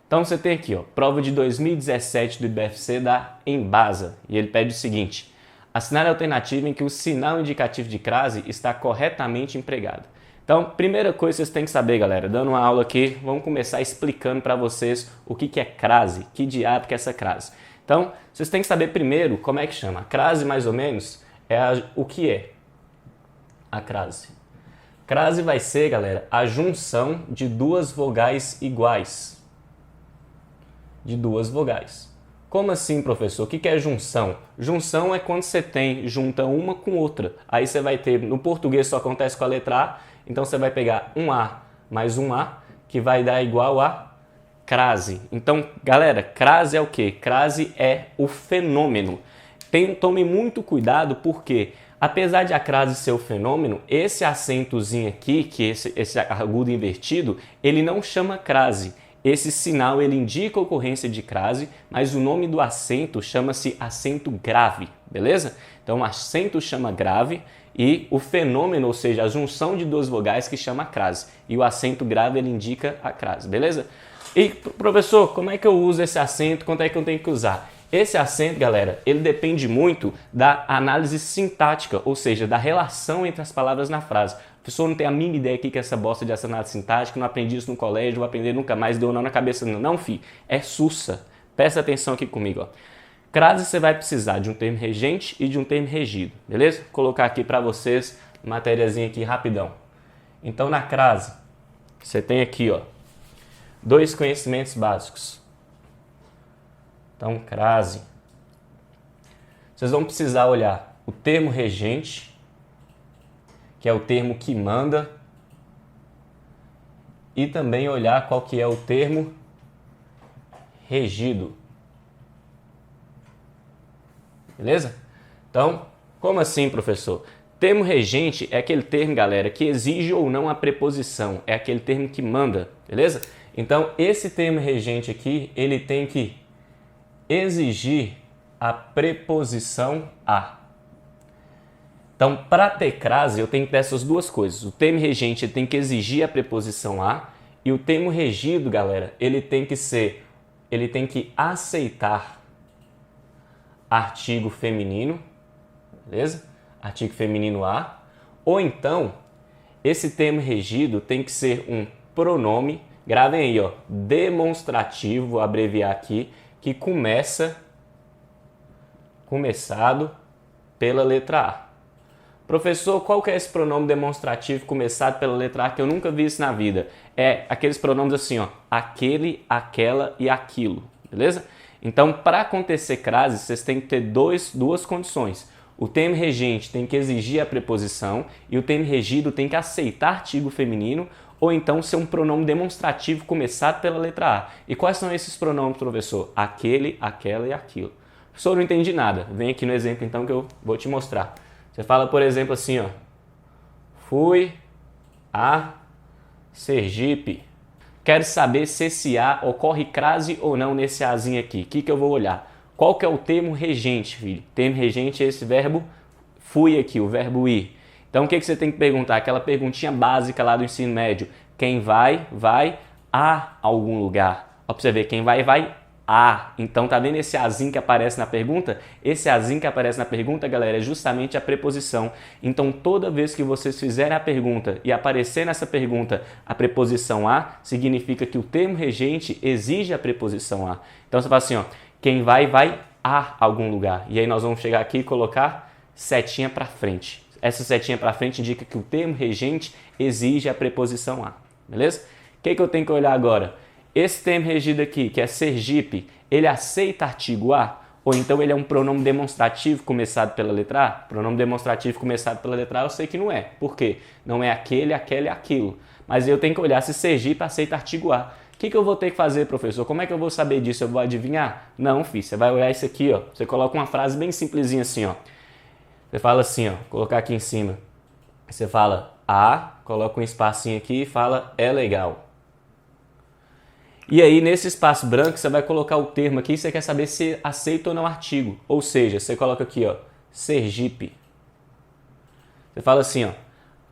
Então você tem aqui, ó, prova de 2017 do IBFC da Embasa, e ele pede o seguinte: assinale a alternativa em que o sinal indicativo de crase está corretamente empregado. Então, primeira coisa que vocês têm que saber, galera, dando uma aula aqui, vamos começar explicando para vocês o que é crase, que diabo que é essa crase. Então, vocês têm que saber primeiro como é que chama. A crase, mais ou menos, o que é a crase. Crase vai ser, galera, a junção de duas vogais iguais. De duas vogais. Como assim, professor? O que é junção? Junção é quando você junta uma com outra. Aí você vai ter, no português só acontece com a letra A, então você vai pegar um A mais um A, que vai dar igual a crase. Então, galera, crase é o quê? Crase é o fenômeno. Tome muito cuidado porque, apesar de a crase ser o fenômeno, esse acentozinho aqui, que esse agudo invertido, ele não chama crase. Esse sinal ele indica a ocorrência de crase, mas o nome do acento chama-se acento grave, beleza? Então o acento chama grave e o fenômeno, ou seja, a junção de duas vogais que chama crase. E o acento grave ele indica a crase, beleza? E professor, como é que eu uso esse acento? Quanto é que eu tenho que usar? Esse acento, galera, ele depende muito da análise sintática, ou seja, da relação entre as palavras na frase. O professor não tem a mínima ideia aqui que é essa bosta de análise sintática, não aprendi isso no colégio, vou aprender nunca mais, deu não na cabeça não. Não, filho, é sussa. Presta atenção aqui comigo, ó. Crase você vai precisar de um termo regente e de um termo regido, beleza? Vou colocar aqui para vocês, matériazinha aqui rapidão. Então, na crase, você tem aqui, ó, dois conhecimentos básicos. Então, crase. Vocês vão precisar olhar o termo regente, que é o termo que manda, e também olhar qual que é o termo regido. Beleza? Então, como assim, professor? Termo regente é aquele termo, galera, que exige ou não a preposição. É aquele termo que manda, beleza? Então, esse termo regente aqui, ele tem que exigir a preposição a. Então, para ter crase, eu tenho que ter essas duas coisas. O termo regente tem que exigir a preposição a e o termo regido, galera, ele tem que aceitar artigo feminino, beleza? Artigo feminino a. Ou então, esse termo regido tem que ser um pronome, gravem aí, ó, demonstrativo, vou abreviar aqui, que começado pela letra A. Professor, qual que é esse pronome demonstrativo começado pela letra A que eu nunca vi isso na vida? É aqueles pronomes assim, ó, aquele, aquela e aquilo, beleza? Então, para acontecer crase, vocês têm que ter duas condições. O termo regente tem que exigir a preposição e o termo regido tem que aceitar artigo feminino ou então ser um pronome demonstrativo começado pela letra A. E quais são esses pronomes, professor? Aquele, aquela e aquilo. Professor, não entendi nada. Vem aqui no exemplo então que eu vou te mostrar. Você fala, por exemplo, assim, ó. Fui a Sergipe. Quero saber se esse A ocorre crase ou não nesse Azinho aqui. O que eu vou olhar? Qual que é o termo regente, filho? Termo regente é esse verbo fui aqui, o verbo ir. Então, o que você tem que perguntar? Aquela perguntinha básica lá do ensino médio. Quem vai a algum lugar. Ó, pra você ver, quem vai a. Então, tá vendo esse azinho que aparece na pergunta? Esse azinho que aparece na pergunta, galera, é justamente a preposição. Então, toda vez que vocês fizerem a pergunta e aparecer nessa pergunta a preposição a, significa que o termo regente exige a preposição a. Então, você fala assim, ó, quem vai a algum lugar. E aí nós vamos chegar aqui e colocar setinha para frente. Essa setinha para frente indica que o termo regente exige a preposição a, beleza? O que eu tenho que olhar agora? Esse termo regido aqui, que é Sergipe, ele aceita artigo a? Ou então ele é um pronome demonstrativo começado pela letra A? Pronome demonstrativo começado pela letra A eu sei que não é. Por quê? Não é aquele, aquela e aquilo. Mas eu tenho que olhar se Sergipe aceita artigo a. O que eu vou ter que fazer, professor? Como é que eu vou saber disso? Eu vou adivinhar? Não, filho. Você vai olhar isso aqui, ó. Você coloca uma frase bem simplesinha assim, ó. Você fala assim, ó, colocar aqui em cima. Você fala a, coloca um espacinho aqui e fala é legal. E aí, nesse espaço branco, você vai colocar o termo aqui e você quer saber se aceita ou não artigo. Ou seja, você coloca aqui, ó, Sergipe. Você fala assim, ó,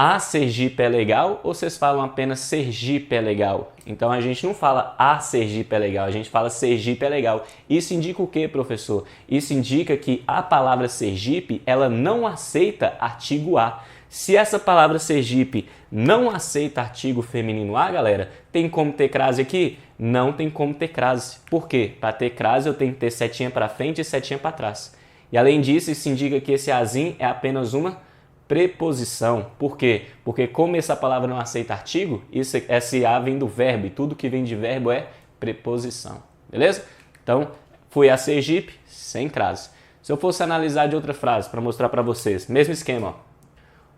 a Sergipe é legal ou vocês falam apenas Sergipe é legal? Então a gente não fala a Sergipe é legal, a gente fala Sergipe é legal. Isso indica o que, professor? Isso indica que a palavra Sergipe, ela não aceita artigo A. Se essa palavra Sergipe não aceita artigo feminino A, galera, tem como ter crase aqui? Não tem como ter crase. Por quê? Para ter crase eu tenho que ter setinha para frente e setinha para trás. E além disso, isso indica que esse azinho é apenas uma preposição. Por quê? Porque como essa palavra não aceita artigo, esse A vem do verbo e tudo que vem de verbo é preposição. Beleza? Então, fui a Sergipe sem crase. Se eu fosse analisar de outra frase para mostrar para vocês, mesmo esquema, ó.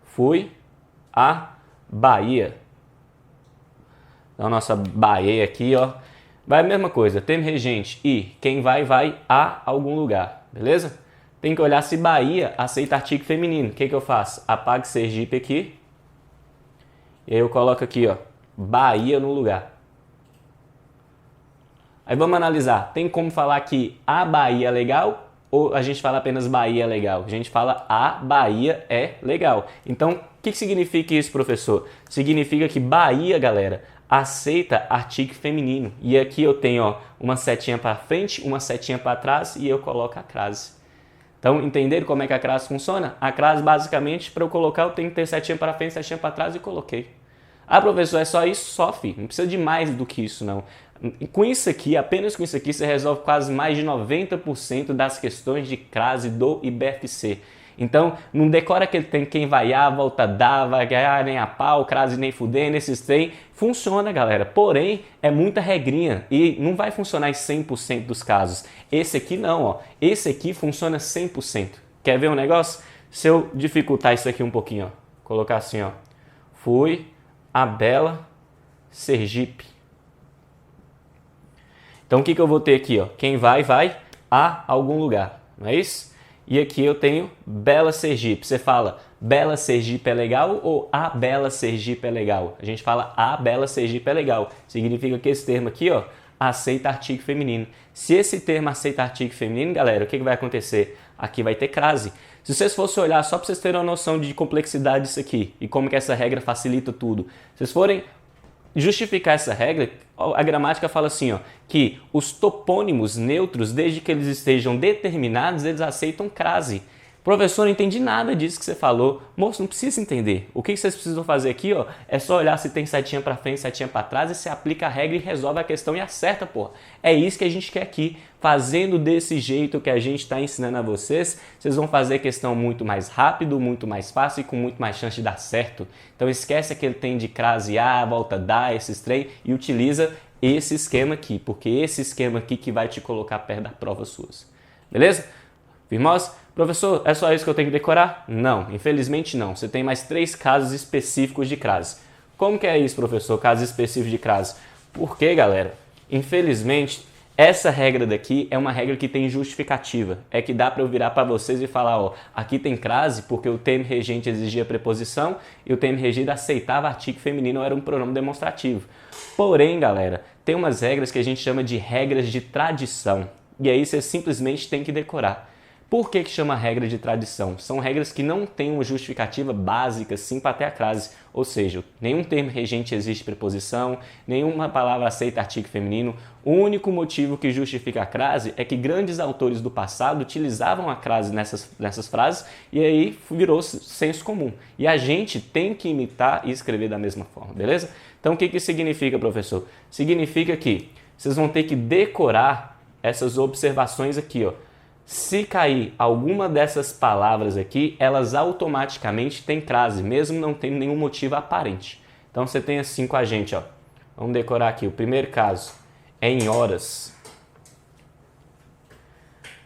Fui a Bahia. Então, nossa Bahia aqui, ó, vai a mesma coisa, termo regente e quem vai, vai a algum lugar, beleza? Tem que olhar se Bahia aceita artigo feminino. O que eu faço? Apago Sergipe aqui. E aí eu coloco aqui, ó, Bahia no lugar. Aí vamos analisar. Tem como falar que a Bahia é legal ou a gente fala apenas Bahia é legal? A gente fala a Bahia é legal. Então, o que significa isso, professor? Significa que Bahia, galera, aceita artigo feminino. E aqui eu tenho, ó, uma setinha para frente, uma setinha para trás e eu coloco a crase. Então, entenderam como é que a crase funciona? A crase, basicamente, para eu colocar, eu tenho que ter setinha para frente, setinha para trás e coloquei. Ah, professor, é só isso? Só, filho. Não precisa de mais do que isso, não. Com isso aqui, apenas com isso aqui, você resolve quase mais de 90% das questões de crase do IBFC. Então, não decora que ele tem quem vai a, volta dá, vai ganhar nem a pau, crase nem fudendo, esses trem. Funciona, galera. Porém, é muita regrinha e não vai funcionar em 100% dos casos. Esse aqui não, ó. Esse aqui funciona 100%. Quer ver um negócio? Se eu dificultar isso aqui um pouquinho, ó. Colocar assim, ó. Fui a bela Sergipe. Então, o que eu vou ter aqui, ó? Quem vai, vai a algum lugar. Não é isso? E aqui eu tenho Bela Sergipe. Você fala Bela Sergipe é legal ou a Bela Sergipe é legal? A gente fala a Bela Sergipe é legal. Significa que esse termo aqui, ó, aceita artigo feminino. Se esse termo aceita artigo feminino, galera, o que vai acontecer? Aqui vai ter crase. Se vocês fossem olhar, só para vocês terem uma noção de complexidade disso aqui e como que essa regra facilita tudo. Se vocês forem justificar essa regra, a gramática fala assim, ó, que os topônimos neutros, desde que eles estejam determinados, eles aceitam crase. Professor, não entendi nada disso que você falou. Moço, não precisa entender. O que vocês precisam fazer aqui, ó, é só olhar se tem setinha para frente, setinha para trás e você aplica a regra e resolve a questão e acerta, pô. É isso que a gente quer aqui. Fazendo desse jeito que a gente está ensinando a vocês, vocês vão fazer a questão muito mais rápido, muito mais fácil e com muito mais chance de dar certo. Então esquece aquele tem de crase A, volta dá, esses trem e utiliza esse esquema aqui, porque esse esquema aqui que vai te colocar perto da prova suas. Beleza? Firmos? Professor, é só isso que eu tenho que decorar? Não, infelizmente não. Você tem mais 3 casos específicos de crase. Como que é isso, professor? Casos específicos de crase? Porque, galera, infelizmente, essa regra daqui é uma regra que tem justificativa. É que dá para eu virar para vocês e falar, ó, aqui tem crase porque o termo regente exigia preposição e o termo regente aceitava artigo feminino ou era um pronome demonstrativo. Porém, galera, tem umas regras que a gente chama de regras de tradição. E aí você simplesmente tem que decorar. Por que chama regra de tradição? São regras que não têm uma justificativa básica sim para ter a crase. Ou seja, nenhum termo regente existe preposição, nenhuma palavra aceita artigo feminino. O único motivo que justifica a crase é que grandes autores do passado utilizavam a crase nessas frases e aí virou senso comum. E a gente tem que imitar e escrever da mesma forma, beleza? Então o que isso significa, professor? Significa que vocês vão ter que decorar essas observações aqui, ó. Se cair alguma dessas palavras aqui, elas automaticamente têm crase, mesmo não tendo nenhum motivo aparente. Então você tem assim com a gente, ó. Vamos decorar aqui. O primeiro caso é em horas.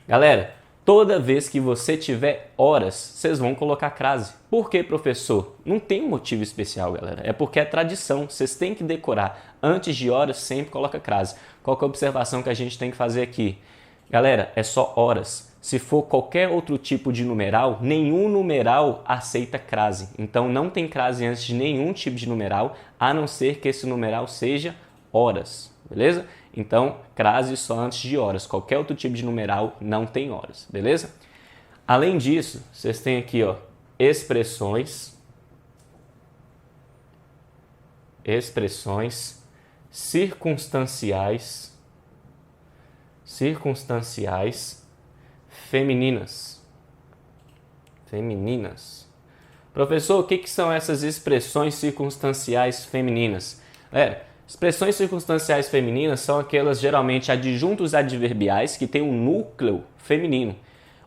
Galera, toda vez que você tiver horas, vocês vão colocar crase. Por quê, professor? Não tem um motivo especial, galera. É porque é tradição. Vocês têm que decorar. Antes de horas, sempre coloca crase. Qual que é a observação que a gente tem que fazer aqui? Galera, é só horas. Se for qualquer outro tipo de numeral, nenhum numeral aceita crase. Então não tem crase antes de nenhum tipo de numeral, a não ser que esse numeral seja horas, beleza? Então, crase só antes de horas. Qualquer outro tipo de numeral não tem horas, beleza? Além disso, vocês têm aqui, ó, expressões expressões circunstanciais femininas. Professor, o que são essas expressões circunstanciais femininas? Expressões circunstanciais femininas são aquelas geralmente adjuntos adverbiais que têm um núcleo feminino.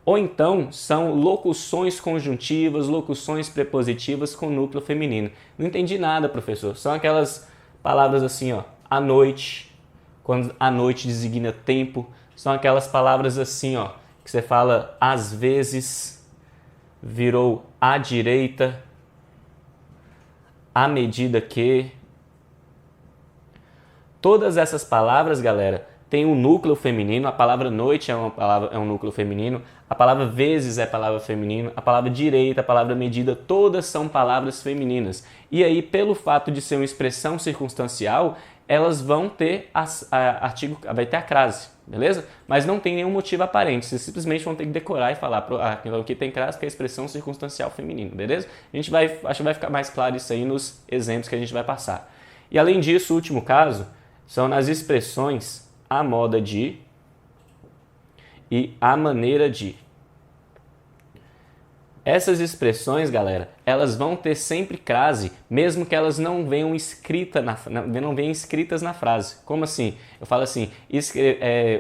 Ou então são locuções conjuntivas, locuções prepositivas com núcleo feminino. Não entendi nada, professor. São aquelas palavras assim, ó, à noite, quando a noite designa tempo. São aquelas palavras assim, ó, que você fala às vezes, virou à direita, à medida que. Todas essas palavras, galera, têm um núcleo feminino. A palavra noite é um núcleo feminino. A palavra vezes é palavra feminina. A palavra direita, a palavra medida, todas são palavras femininas. E aí, pelo fato de ser uma expressão circunstancial, elas vão ter vai ter a crase, beleza? Mas não tem nenhum motivo aparente. Vocês simplesmente vão ter que decorar e falar que tem crase porque é expressão circunstancial feminina, beleza? Acho que vai ficar mais claro isso aí nos exemplos que a gente vai passar. E além disso, o último caso são nas expressões a moda de e a maneira de. Essas expressões, galera, elas vão ter sempre crase, mesmo que elas não venham escritas na frase. Como assim? Eu falo assim,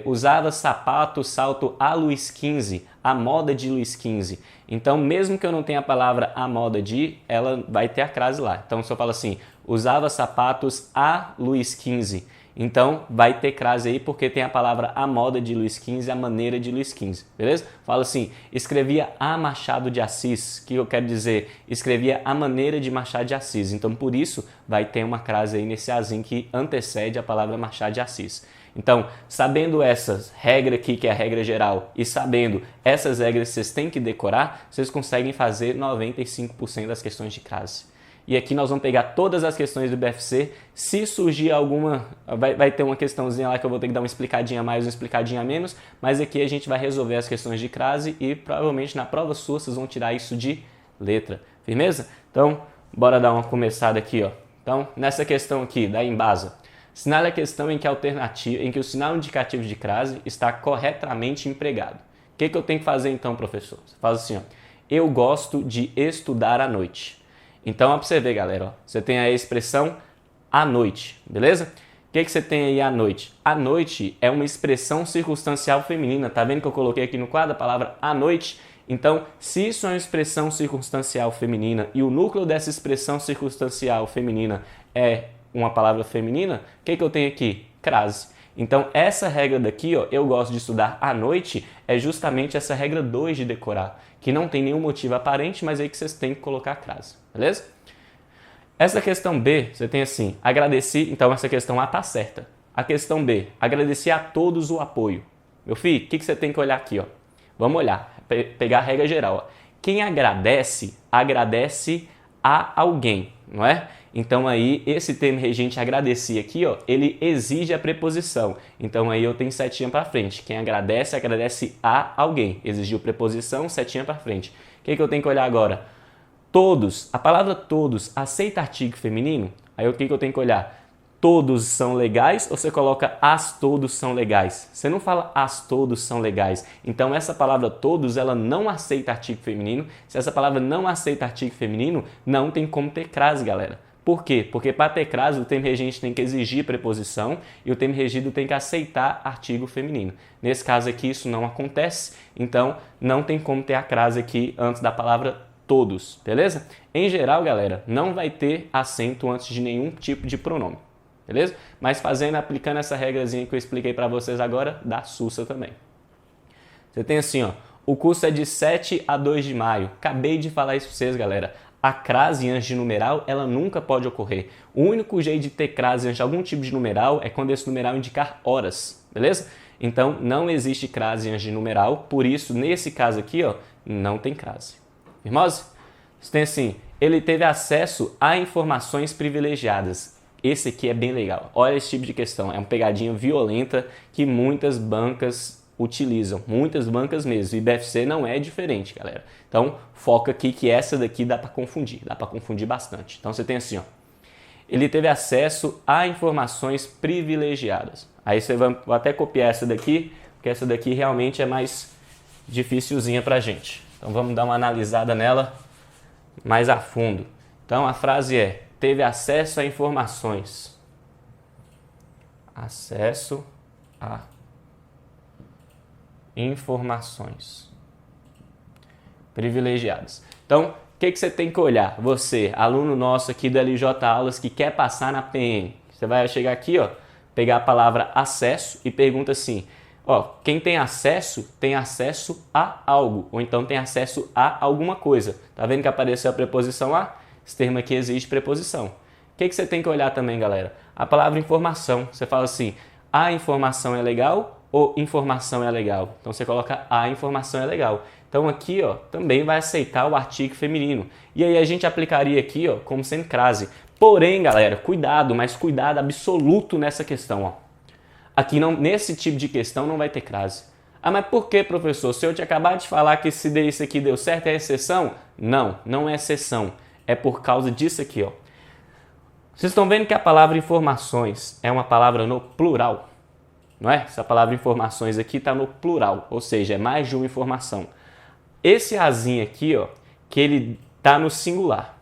usava sapato, salto a Luís XV, a moda de Luís XV. Então, mesmo que eu não tenha a palavra a moda de, ela vai ter a crase lá. Então, se eu falo assim, usava sapatos a Luís XV, então vai ter crase aí porque tem a palavra a moda de Luís XV, a maneira de Luís XV, beleza? Fala assim, escrevia a Machado de Assis, que eu quero dizer, escrevia a maneira de Machado de Assis. Então por isso vai ter uma crase aí nesse azinho que antecede a palavra Machado de Assis. Então, sabendo essas regras aqui, que é a regra geral, e sabendo essas regras que vocês têm que decorar, vocês conseguem fazer 95% das questões de crase. E aqui nós vamos pegar todas as questões do BFC. Se surgir alguma, vai ter uma questãozinha lá que eu vou ter que dar uma explicadinha a mais, uma explicadinha a menos, mas aqui a gente vai resolver as questões de crase e provavelmente na prova sua vocês vão tirar isso de letra. Firmeza? Então, bora dar uma começada aqui, ó. Então, nessa questão aqui da embasa, sinale a questão em que o sinal indicativo de crase está corretamente empregado. O que eu tenho que fazer então, professor? Você faz assim, ó. Eu gosto de estudar à noite. Então, ó, pra você ver, galera, ó, você tem a expressão à noite, beleza? O que você tem aí à noite? À noite é uma expressão circunstancial feminina. Tá vendo que eu coloquei aqui no quadro a palavra à noite? Então, se isso é uma expressão circunstancial feminina e o núcleo dessa expressão circunstancial feminina é uma palavra feminina, o que eu tenho aqui? Crase. Então, essa regra daqui, ó, eu gosto de estudar à noite, é justamente essa regra 2 de decorar, que não tem nenhum motivo aparente, mas aí que vocês têm que colocar a crase, beleza? Essa questão B, você tem assim, agradeci, então essa questão A tá certa. A questão B, agradeci a todos o apoio. Meu filho, o que você tem que olhar aqui, ó? Vamos olhar, pegar a regra geral, ó. Quem agradece, agradece a alguém, não é? Então aí, esse termo regente agradecer aqui, ó, ele exige a preposição. Então aí eu tenho setinha para frente. Quem agradece, agradece a alguém. Exigiu preposição, setinha para frente. O que eu tenho que olhar agora? Todos. A palavra todos aceita artigo feminino? Aí o que eu tenho que olhar? Todos são legais ou você coloca as todos são legais? Você não fala as todos são legais. Então essa palavra todos, ela não aceita artigo feminino. Se essa palavra não aceita artigo feminino, não tem como ter crase, galera. Por quê? Porque para ter crase, o termo regente tem que exigir preposição e o termo regido tem que aceitar artigo feminino. Nesse caso aqui, isso não acontece, então não tem como ter a crase aqui antes da palavra todos, beleza? Em geral, galera, não vai ter acento antes de nenhum tipo de pronome, beleza? Mas aplicando essa regrazinha que eu expliquei para vocês agora, dá sussa também. Você tem assim, ó, o curso é de 7 a 2 de maio. Acabei de falar isso para vocês, galera. A crase antes de numeral, ela nunca pode ocorrer. O único jeito de ter crase antes de algum tipo de numeral é quando esse numeral indicar horas, beleza? Então, não existe crase antes de numeral, por isso, nesse caso aqui, ó, não tem crase. Firmose? Você tem assim, ele teve acesso a informações privilegiadas. Esse aqui é bem legal. Olha esse tipo de questão, é uma pegadinha violenta que muitas bancas utilizam, muitas bancas mesmo, e BFC não é diferente, galera. Então, foca aqui que essa daqui dá para confundir bastante. Então, você tem assim, ó, ele teve acesso a informações privilegiadas. Aí você vai, vou até copiar essa daqui, porque essa daqui realmente é mais dificilzinha pra gente. Então vamos dar uma analisada nela mais a fundo. Então a frase é: teve acesso a informações. Acesso a informações privilegiadas. Então, o que você tem que olhar? Você, aluno nosso aqui do LJ Aulas que quer passar na PM, você vai chegar aqui, ó, pegar a palavra acesso e pergunta assim, ó, quem tem acesso a algo, ou então tem acesso a alguma coisa. Tá vendo que apareceu a preposição a? Esse termo aqui exige preposição. O que você tem que olhar também, galera? A palavra informação. Você fala assim, a informação é legal ou informação é legal? Então você coloca a informação é legal. Então aqui, ó, também vai aceitar o artigo feminino. E aí a gente aplicaria aqui, ó, como sendo crase. Porém, galera, cuidado, mas cuidado absoluto nessa questão, ó. Aqui não, nesse tipo de questão não vai ter crase. Ah, mas por que, professor? Se eu te acabar de falar que se isso aqui deu certo, é exceção? Não, não é exceção. É por causa disso aqui, ó. Vocês estão vendo que a palavra informações é uma palavra no plural, não é? Essa palavra informações aqui está no plural, ou seja, é mais de uma informação. Esse azinho aqui, ó, que ele está no singular.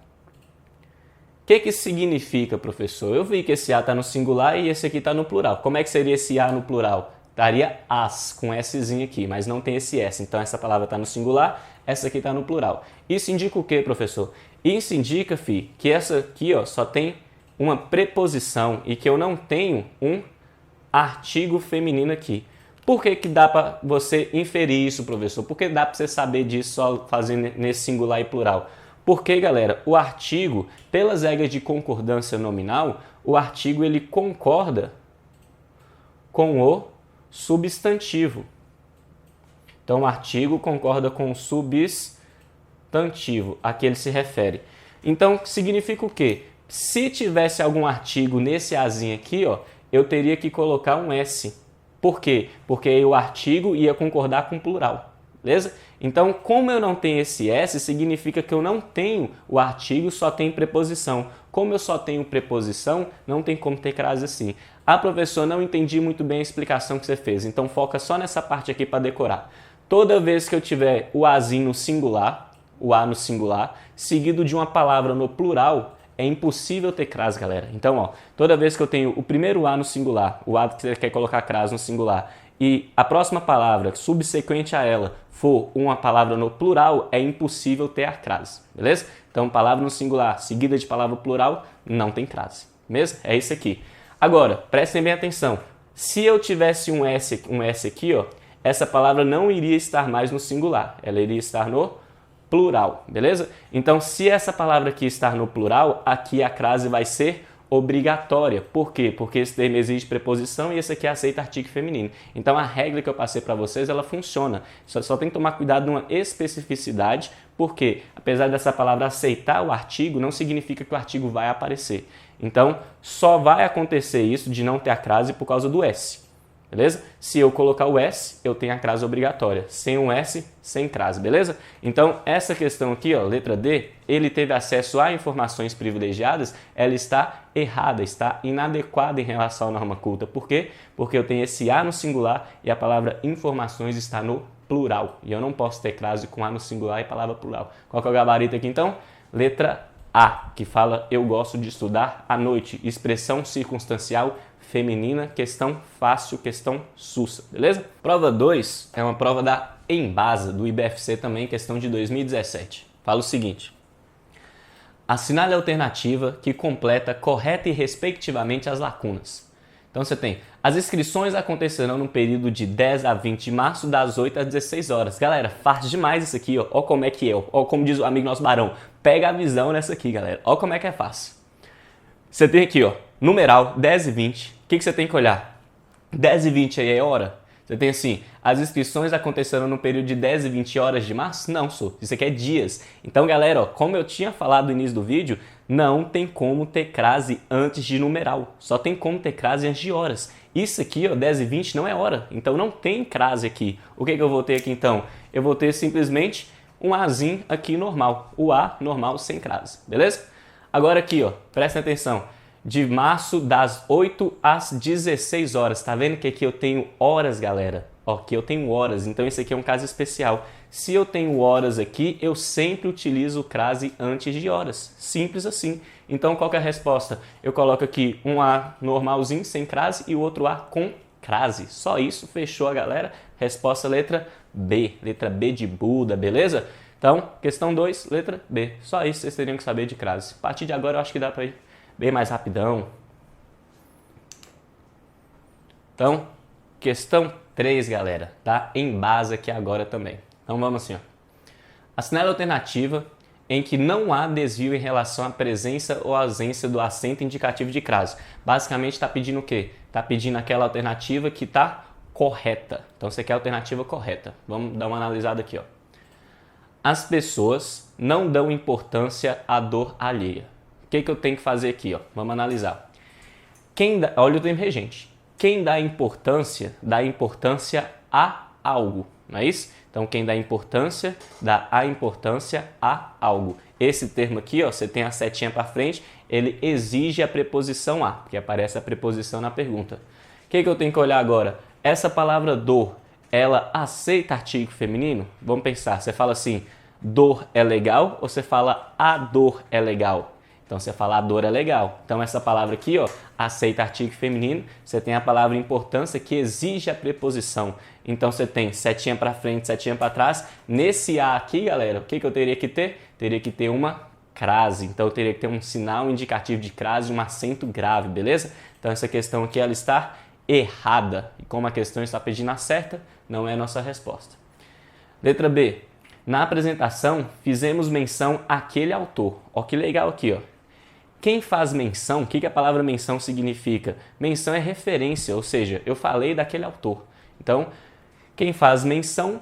O que isso significa, professor? Eu vi que esse A está no singular e esse aqui está no plural. Como é que seria esse A no plural? Estaria as, com Szinho aqui, mas não tem esse S. Então essa palavra está no singular, essa aqui está no plural. Isso indica o quê, professor? Isso indica, que essa aqui, ó, só tem uma preposição e que eu não tenho um artigo feminino aqui. Por que dá para você inferir isso, professor? Por que dá para você saber disso só fazendo nesse singular e plural? Porque, galera, o artigo, pelas regras de concordância nominal, o artigo ele concorda com o substantivo. Então, o artigo concorda com o substantivo a que ele se refere. Então, significa o quê? Se tivesse algum artigo nesse azinho aqui, ó, eu teria que colocar um S. Por quê? Porque aí o artigo ia concordar com o plural. Beleza? Então, como eu não tenho esse S, significa que eu não tenho o artigo, só tem preposição. Como eu só tenho preposição, não tem como ter crase assim. Ah, professor, não entendi muito bem a explicação que você fez. Então, foca só nessa parte aqui para decorar. Toda vez que eu tiver o Azinho no singular, o A no singular, seguido de uma palavra no plural, é impossível ter crase, galera. Então, ó, toda vez que eu tenho o primeiro A no singular, o A que você quer colocar crase no singular, e a próxima palavra subsequente a ela for uma palavra no plural, é impossível ter a crase, beleza? Então, palavra no singular seguida de palavra plural, não tem crase, beleza? É isso aqui. Agora, prestem bem atenção. Se eu tivesse um S aqui, ó, essa palavra não iria estar mais no singular, ela iria estar no plural, beleza? Então, se essa palavra aqui estar no plural, aqui a crase vai ser obrigatória. Por quê? Porque esse termo exige preposição e esse aqui aceita artigo feminino. Então, a regra que eu passei para vocês, ela funciona. Só tem que tomar cuidado numa especificidade, porque apesar dessa palavra aceitar o artigo, não significa que o artigo vai aparecer. Então, só vai acontecer isso de não ter a crase por causa do S. Beleza? Se eu colocar o S, eu tenho a crase obrigatória. Sem um S, sem crase, beleza? Então, essa questão aqui, ó, letra D, ele teve acesso a informações privilegiadas, ela está errada, está inadequada em relação à norma culta. Por quê? Porque eu tenho esse A no singular e a palavra informações está no plural. E eu não posso ter crase com A no singular e palavra plural. Qual que é o gabarito aqui, então? Letra A, que fala eu gosto de estudar à noite. Expressão circunstancial feminina, questão fácil, questão sussa, beleza? Prova 2 é uma prova da Embasa, do IBFC também, questão de 2017. Fala o seguinte: assinale a alternativa que completa correta e respectivamente as lacunas. Então você tem, as inscrições acontecerão no período de 10 a 20 de março, das 8 às 16 horas. Galera, fácil demais isso aqui, ó. Ó como é que é, ó como diz o amigo nosso Barão. Pega a visão nessa aqui, galera. Ó como é que é fácil. Você tem aqui, ó, numeral 10 e 20. O que você tem que olhar? 10 e 20 aí é hora? Você tem assim, as inscrições acontecerão no período de 10 e 20 horas de março? Não, isso aqui é dias. Então, galera, ó, como eu tinha falado no início do vídeo, não tem como ter crase antes de numeral. Só tem como ter crase antes de horas. Isso aqui, ó, 10 e 20 não é hora. Então, não tem crase aqui. O que eu vou ter aqui, então? Eu vou ter simplesmente um Azinho aqui normal. O A normal sem crase, beleza? Agora aqui, ó, prestem atenção. de março, das 8 às 16 horas. Tá vendo que aqui eu tenho horas, galera? Ó, aqui eu tenho horas, então esse aqui é um caso especial. Se eu tenho horas aqui, eu sempre utilizo o crase antes de horas. Simples assim. Então, qual que é a resposta? Eu coloco aqui um A normalzinho, sem crase, e o outro A com crase. Só isso, fechou a galera. Resposta letra B. Letra B de Buda, beleza? Então, questão 2, letra B. Só isso vocês teriam que saber de crase. A partir de agora eu acho que dá para ir bem mais rapidão. Então, questão 3, galera. Tá em base aqui agora também. Então vamos assim, ó. Assinale a alternativa em que não há desvio em relação à presença ou ausência do acento indicativo de crase. Basicamente está pedindo o quê? Está pedindo aquela alternativa que está correta. Então você quer a alternativa correta. Vamos dar uma analisada aqui, ó. As pessoas não dão importância à dor alheia. O que eu tenho que fazer aqui, ó? Vamos analisar. Olha o termo regente. Quem dá importância a algo, não é isso? Então, quem dá importância, dá a importância a algo. Esse termo aqui, ó, você tem a setinha para frente, ele exige a preposição a, porque aparece a preposição na pergunta. O que eu tenho que olhar agora? Essa palavra dor, ela aceita artigo feminino? Vamos pensar, você fala assim, dor é legal ou você fala a dor é legal? Então, você fala a dor é legal. Então, essa palavra aqui, ó, aceita artigo feminino. Você tem a palavra importância que exige a preposição. Então, você tem setinha para frente, setinha para trás. Nesse A aqui, galera, o que eu teria que ter? Teria que ter uma crase. Então, eu teria que ter um sinal indicativo de crase, um acento grave, beleza? Então, essa questão aqui, ela está errada. E como a questão está pedindo a certa, não é a nossa resposta. Letra B. Na apresentação, fizemos menção àquele autor. Ó, que legal aqui, ó. Quem faz menção, o que a palavra menção significa? Menção é referência, ou seja, eu falei daquele autor. Então, quem faz menção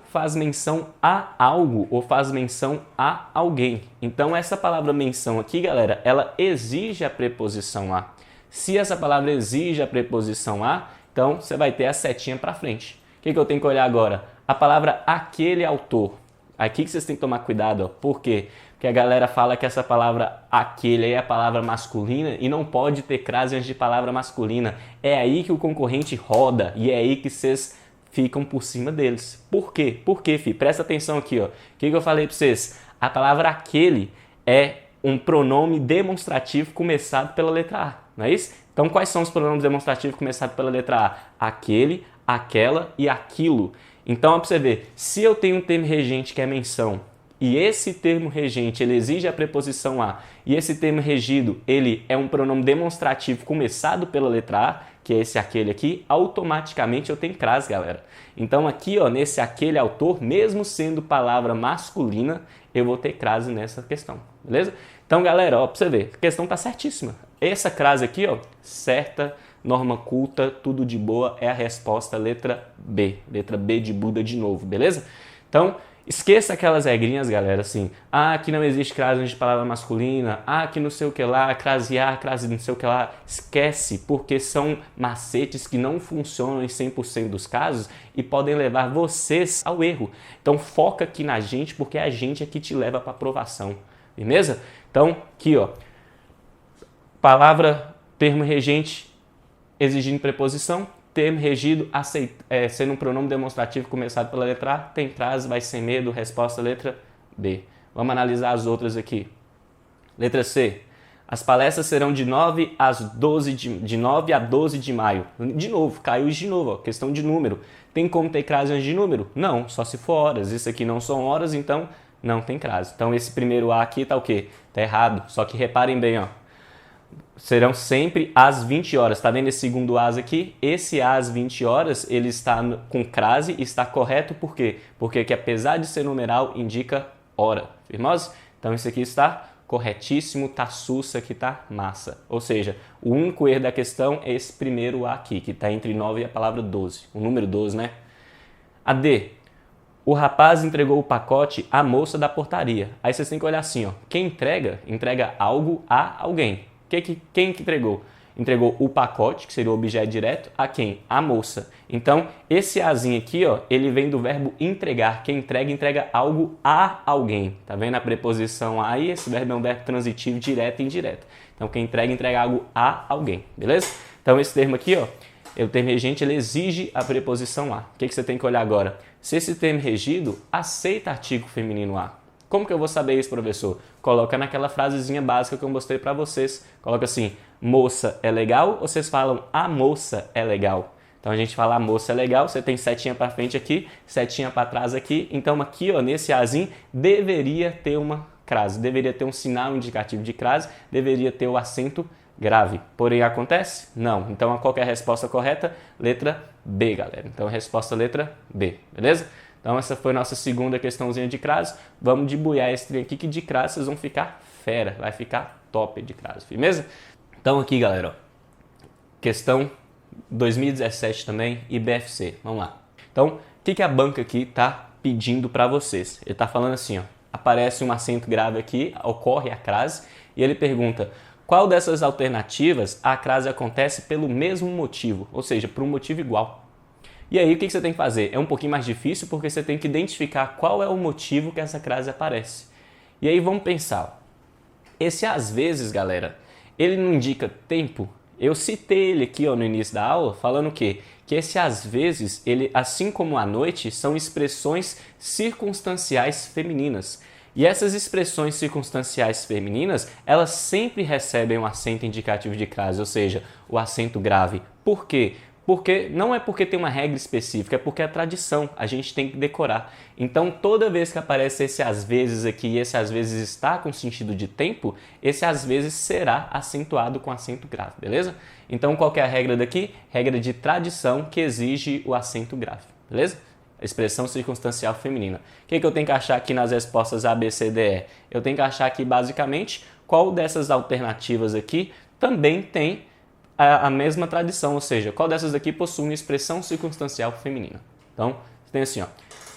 a algo ou faz menção a alguém. Então, essa palavra menção aqui, galera, ela exige a preposição a. Se essa palavra exige a preposição a, então você vai ter a setinha para frente. O que eu tenho que olhar agora? A palavra aquele autor. Aqui que vocês têm que tomar cuidado, ó. Por quê? Porque a galera fala que essa palavra aquele é a palavra masculina e não pode ter crase antes de palavra masculina. É aí que o concorrente roda e é aí que vocês ficam por cima deles. Por quê? Por quê, filho? Presta atenção aqui, ó. O que eu falei para vocês? A palavra aquele é um pronome demonstrativo começado pela letra A, não é isso? Então, quais são os pronomes demonstrativos começados pela letra A? Aquele, aquela e aquilo. Então, ó, para você ver, se eu tenho um termo regente que é menção e esse termo regente ele exige a preposição a e esse termo regido ele é um pronome demonstrativo começado pela letra A, que é esse aquele aqui, automaticamente eu tenho crase, galera. Então aqui, ó, nesse aquele autor, mesmo sendo palavra masculina, eu vou ter crase nessa questão, beleza? Então, galera, ó, para você ver, a questão tá certíssima. Essa crase aqui, ó, certa, norma culta, tudo de boa, é a resposta letra B de Buda de novo, beleza? Então, esqueça aquelas regrinhas, galera, assim, que não existe crase de palavra masculina, que não sei o que lá, crase A, crase não sei o que lá, esquece, porque são macetes que não funcionam em 100% dos casos e podem levar vocês ao erro. Então, foca aqui na gente, porque é a gente é que te leva para aprovação, beleza? Então, aqui, ó, palavra, termo regente, exigindo preposição, termo regido, sendo um pronome demonstrativo começado pela letra A, tem crase, vai sem medo, resposta letra B. Vamos analisar as outras aqui. Letra C. As palestras serão de 9 a 12 de maio. De novo, caiu de novo, ó, questão de número. Tem como ter crase antes de número? Não, só se for horas. Isso aqui não são horas, então não tem crase. Então esse primeiro A aqui tá o quê? Tá errado. Só que reparem bem, ó. Serão sempre às 20 horas. Tá vendo esse segundo as aqui? Esse às 20 horas, ele está com crase e está correto por quê? Porque que apesar de ser numeral, indica hora. Firmose? Então isso aqui está corretíssimo, tá sussa, que tá massa. Ou seja, o único erro da questão é esse primeiro A aqui, que está entre 9 e a palavra 12. O número 12, né? A D. O rapaz entregou o pacote à moça da portaria. Aí vocês têm que olhar assim, ó. Quem entrega algo a alguém. Quem que entregou? Entregou o pacote, que seria o objeto direto, a quem? A moça. Então, esse azinho aqui, ó, ele vem do verbo entregar. Quem entrega, entrega algo a alguém. Tá vendo a preposição a aí? Esse verbo é um verbo transitivo direto e indireto. Então, quem entrega, entrega algo a alguém, beleza? Então, esse termo aqui, ó, o termo regente, ele exige a preposição a. O que você tem que olhar agora? Se esse termo regido aceita artigo feminino a. Como que eu vou saber isso, professor? Coloca naquela frasezinha básica que eu mostrei para vocês. Coloca assim, moça é legal, ou vocês falam a moça é legal? Então a gente fala a moça é legal, você tem setinha para frente aqui, setinha para trás aqui. Então aqui, ó, nesse azinho, deveria ter uma crase, deveria ter um sinal indicativo de crase, deveria ter o acento grave. Porém, acontece? Não. Então, qual que é a resposta correta? Letra B, galera. Então, a resposta letra B, beleza? Então, essa foi a nossa segunda questãozinha de crase. Vamos debuiar esse trem aqui, que de crase vocês vão ficar fera. Vai ficar top de crase, firmeza? Então, aqui, galera, ó, questão 2017 também, IBFC. Vamos lá. Então, o que a banca aqui está pedindo para vocês? Ele está falando assim, ó, aparece um acento grave aqui, ocorre a crase, e ele pergunta... Qual dessas alternativas a crase acontece pelo mesmo motivo, ou seja, por um motivo igual? E aí o que você tem que fazer? É um pouquinho mais difícil porque você tem que identificar qual é o motivo que essa crase aparece. E aí vamos pensar. Esse às vezes, galera, ele não indica tempo. Eu citei ele aqui ó, no início da aula falando o quê? Que esse às vezes, ele, assim como à noite, são expressões circunstanciais femininas. E essas expressões circunstanciais femininas, elas sempre recebem um acento indicativo de crase, ou seja, o acento grave. Por quê? Porque não é porque tem uma regra específica, é porque é tradição, a gente tem que decorar. Então, toda vez que aparece esse às vezes aqui e esse às vezes está com sentido de tempo, esse às vezes será acentuado com acento grave, beleza? Então, qual que é a regra daqui? Regra de tradição que exige o acento grave, beleza? Expressão circunstancial feminina. O que eu tenho que achar aqui nas respostas A, B, C, D, E? Eu tenho que achar aqui, basicamente, qual dessas alternativas aqui também tem a mesma tradição, ou seja, qual dessas aqui possui uma expressão circunstancial feminina. Então, você tem assim, ó,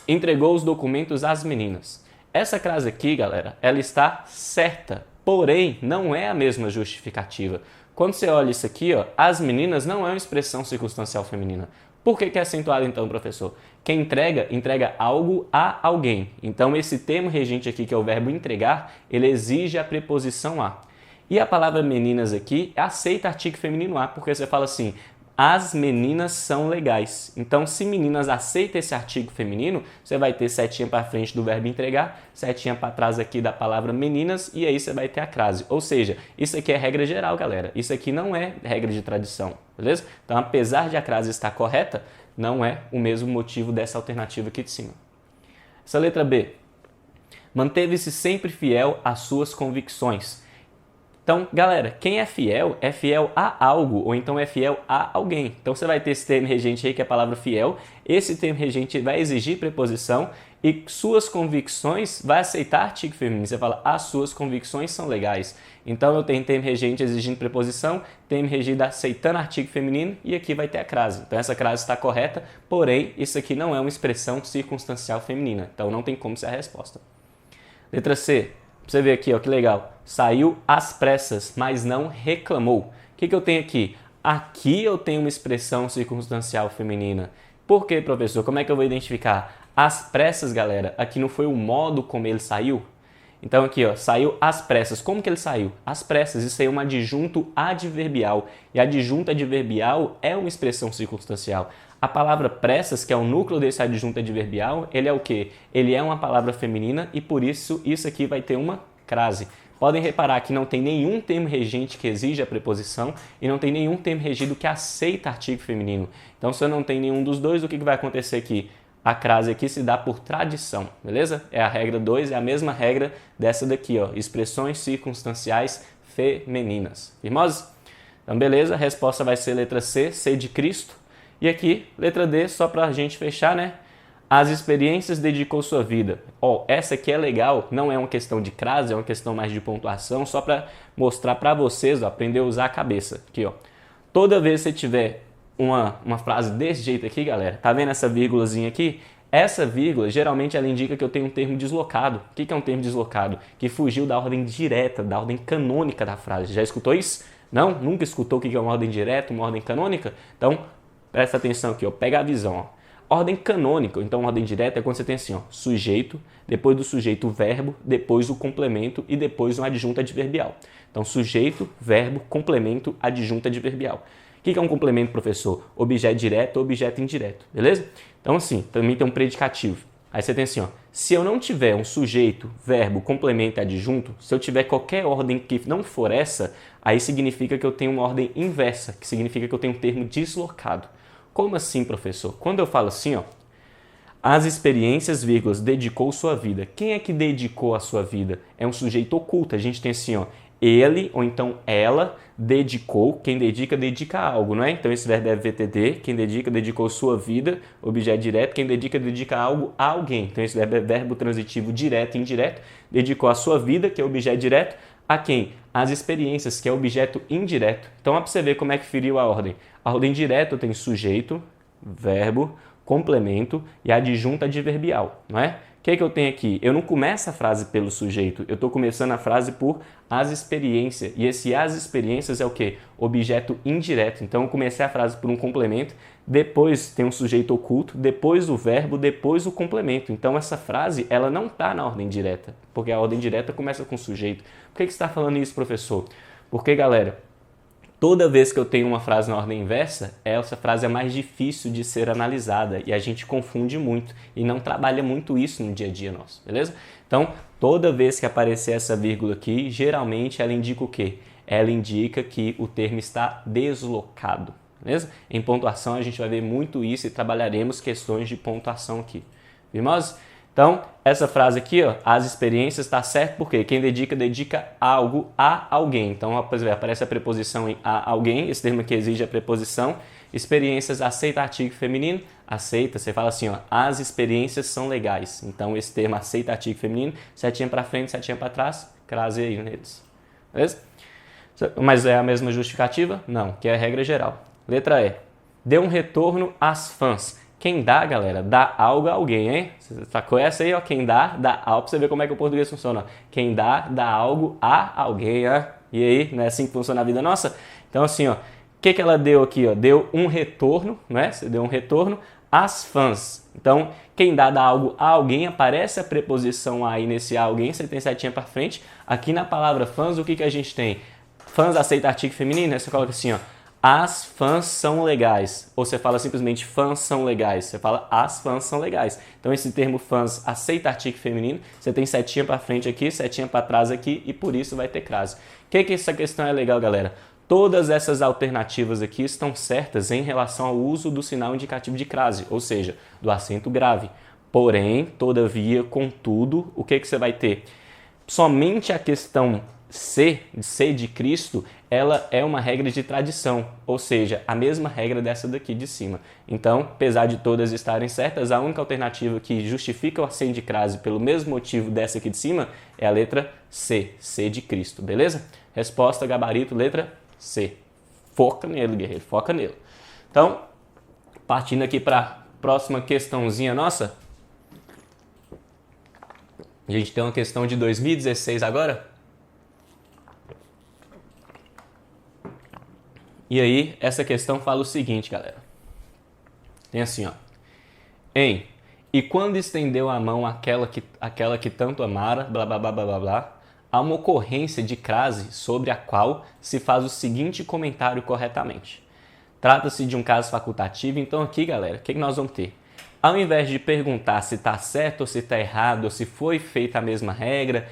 entregou os documentos às meninas. Essa crase aqui, galera, ela está certa, porém, não é a mesma justificativa. Quando você olha isso aqui, ó, as meninas não é uma expressão circunstancial feminina. Por que é acentuado então, professor? Quem entrega, entrega algo a alguém. Então, esse termo regente aqui, que é o verbo entregar, ele exige a preposição a. E a palavra meninas aqui aceita artigo feminino a, porque você fala assim, as meninas são legais. Então, se meninas aceita esse artigo feminino, você vai ter setinha para frente do verbo entregar, setinha para trás aqui da palavra meninas, e aí você vai ter a crase. Ou seja, isso aqui é regra geral, galera. Isso aqui não é regra de tradição, beleza? Então, apesar de a crase estar correta, não é o mesmo motivo dessa alternativa aqui de cima. Essa letra B. Manteve-se sempre fiel às suas convicções. Então, galera, quem é fiel a algo, ou então é fiel a alguém. Então, você vai ter esse termo regente aí, que é a palavra fiel. Esse termo regente vai exigir preposição e suas convicções vai aceitar artigo feminino. Você fala, as suas convicções são legais. Então, eu tenho termo regente exigindo preposição, termo regido aceitando artigo feminino e aqui vai ter a crase. Então, essa crase está correta, porém, isso aqui não é uma expressão circunstancial feminina. Então, não tem como ser a resposta. Letra C. Você vê aqui, ó, que legal. Saiu às pressas, mas não reclamou. O que eu tenho aqui? Aqui eu tenho uma expressão circunstancial feminina. Por quê, professor? Como é que eu vou identificar? Às pressas, galera, aqui não foi o modo como ele saiu? Então aqui, ó, saiu às pressas. Como que ele saiu? Às pressas. Isso aí é um adjunto adverbial. E adjunto adverbial é uma expressão circunstancial. A palavra pressas, que é o núcleo desse adjunto adverbial, ele é o quê? Ele é uma palavra feminina e por isso aqui vai ter uma crase. Podem reparar que não tem nenhum termo regente que exige a preposição e não tem nenhum termo regido que aceita artigo feminino. Então, se eu não tenho nenhum dos dois, o que vai acontecer aqui? A crase aqui se dá por tradição, beleza? É a regra 2, é a mesma regra dessa daqui, ó, expressões circunstanciais femininas. Firmosos? Então, beleza, a resposta vai ser letra C, C de Cristo. E aqui, letra D, só para a gente fechar, né? As experiências dedicou sua vida. Ó, essa aqui é legal, não é uma questão de crase, é uma questão mais de pontuação, só para mostrar para vocês, ó, aprender a usar a cabeça. Aqui, ó. Toda vez que você tiver uma frase desse jeito aqui, galera, tá vendo essa vírgulazinha aqui? Essa vírgula, geralmente, ela indica que eu tenho um termo deslocado. O que é um termo deslocado? Que fugiu da ordem direta, da ordem canônica da frase. Já escutou isso? Não? Nunca escutou o que é uma ordem direta, uma ordem canônica? Então, presta atenção aqui, ó, pega a visão. Ó. Ordem canônica, então ordem direta é quando você tem assim, ó, sujeito, depois do sujeito o verbo, depois o complemento e depois um adjunto adverbial. Então, sujeito, verbo, complemento, adjunto adverbial. O que é um complemento, professor? Objeto direto ou objeto indireto, beleza? Então, assim, também tem um predicativo. Aí você tem assim, ó, se eu não tiver um sujeito, verbo, complemento e adjunto, se eu tiver qualquer ordem que não for essa, aí significa que eu tenho uma ordem inversa, que significa que eu tenho um termo deslocado. Como assim, professor? Quando eu falo assim, ó, as experiências, vírgulas, dedicou sua vida. Quem é que dedicou a sua vida? É um sujeito oculto. A gente tem assim, ó, ele ou então ela dedicou. Quem dedica, dedica algo, não é? Então esse verbo é VTD. Quem dedica, dedicou sua vida. Objeto direto. Quem dedica, dedica algo a alguém. Então esse verbo é verbo transitivo direto e indireto. Dedicou a sua vida, que é objeto direto. A quem? As experiências, que é objeto indireto. Então, ó, para você ver como é que feriu a ordem. A ordem direta tem sujeito, verbo, complemento e adjunto adverbial, não é? O que eu tenho aqui? Eu não começo a frase pelo sujeito, eu estou começando a frase por as experiências. E esse as experiências é o quê? Objeto indireto. Então, eu comecei a frase por um complemento, depois tem um sujeito oculto, depois o verbo, depois o complemento. Então, essa frase, ela não está na ordem direta, porque a ordem direta começa com sujeito. Por que você está falando isso, professor? Porque, galera, toda vez que eu tenho uma frase na ordem inversa, essa frase é mais difícil de ser analisada e a gente confunde muito e não trabalha muito isso no dia a dia nosso, beleza? Então, toda vez que aparecer essa vírgula aqui, geralmente ela indica o quê? Ela indica que o termo está deslocado, beleza? Em pontuação a gente vai ver muito isso e trabalharemos questões de pontuação aqui, firmose? Então, essa frase aqui, ó, as experiências, está certo porque quem dedica, dedica algo a alguém. Então, aparece a preposição em a alguém, esse termo aqui exige a preposição. Experiências, aceita artigo feminino, aceita, você fala assim, ó, as experiências são legais. Então, esse termo aceita artigo feminino, setinha para frente, setinha para trás, crase aí neles. Beleza? Mas é a mesma justificativa? Não, que é a regra geral. Letra E. Dê um retorno às fãs. Quem dá, galera, dá algo a alguém, hein? Você sacou essa aí, ó? Quem dá algo. Pra você ver como é que o português funciona. Quem dá algo a alguém, ó. E aí, não é assim que funciona a vida nossa? Então, assim, ó. O que ela deu aqui, ó? Deu um retorno, né? Você deu um retorno às fãs. Então, quem dá algo a alguém, aparece a preposição aí nesse a alguém, você tem setinha pra frente. Aqui na palavra fãs, o que a gente tem? Fãs aceita artigo feminino, aí você coloca assim, ó. As fãs são legais. Ou você fala simplesmente fãs são legais. Você fala as fãs são legais. Então esse termo fãs aceita artigo feminino. Você tem setinha para frente aqui, setinha para trás aqui e por isso vai ter crase. O que essa questão é legal, galera? Todas essas alternativas aqui estão certas em relação ao uso do sinal indicativo de crase, ou seja, do acento grave. Porém, todavia, contudo, o que você vai ter? Somente a questão C de Cristo, ela é uma regra de tradição, ou seja, a mesma regra dessa daqui de cima. Então, apesar de todas estarem certas, a única alternativa que justifica o acento de crase pelo mesmo motivo dessa aqui de cima é a letra C de Cristo, beleza? Resposta, gabarito, letra C. Foca nele, guerreiro, foca nele. Então, partindo aqui para a próxima questãozinha nossa. A gente tem uma questão de 2016 agora. E aí, essa questão fala o seguinte, galera. Tem assim, ó. E quando estendeu a mão àquela que tanto amara, blá, blá, blá, blá, blá, blá, há uma ocorrência de crase sobre a qual se faz o seguinte comentário corretamente. Trata-se de um caso facultativo, então aqui, galera, o que nós vamos ter? Ao invés de perguntar se está certo ou se está errado, ou se foi feita a mesma regra,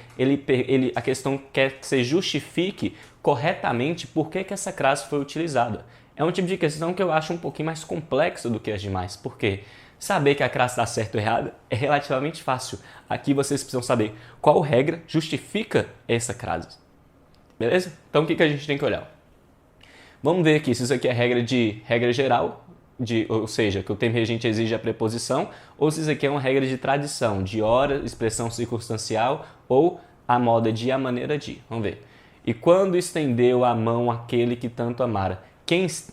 a questão quer que você justifique corretamente por que essa crase foi utilizada. É um tipo de questão que eu acho um pouquinho mais complexo do que as demais. Por quê? Saber que a crase está certa ou errada é relativamente fácil. Aqui vocês precisam saber qual regra justifica essa crase. Beleza? Então o que a gente tem que olhar? Vamos ver aqui se isso aqui é regra geral, ou seja, que o termo regente exige a preposição, ou se isso aqui é uma regra de tradição, de hora, expressão circunstancial ou a moda de, a maneira de. Vamos ver. E quando estendeu a mão àquele que tanto amara.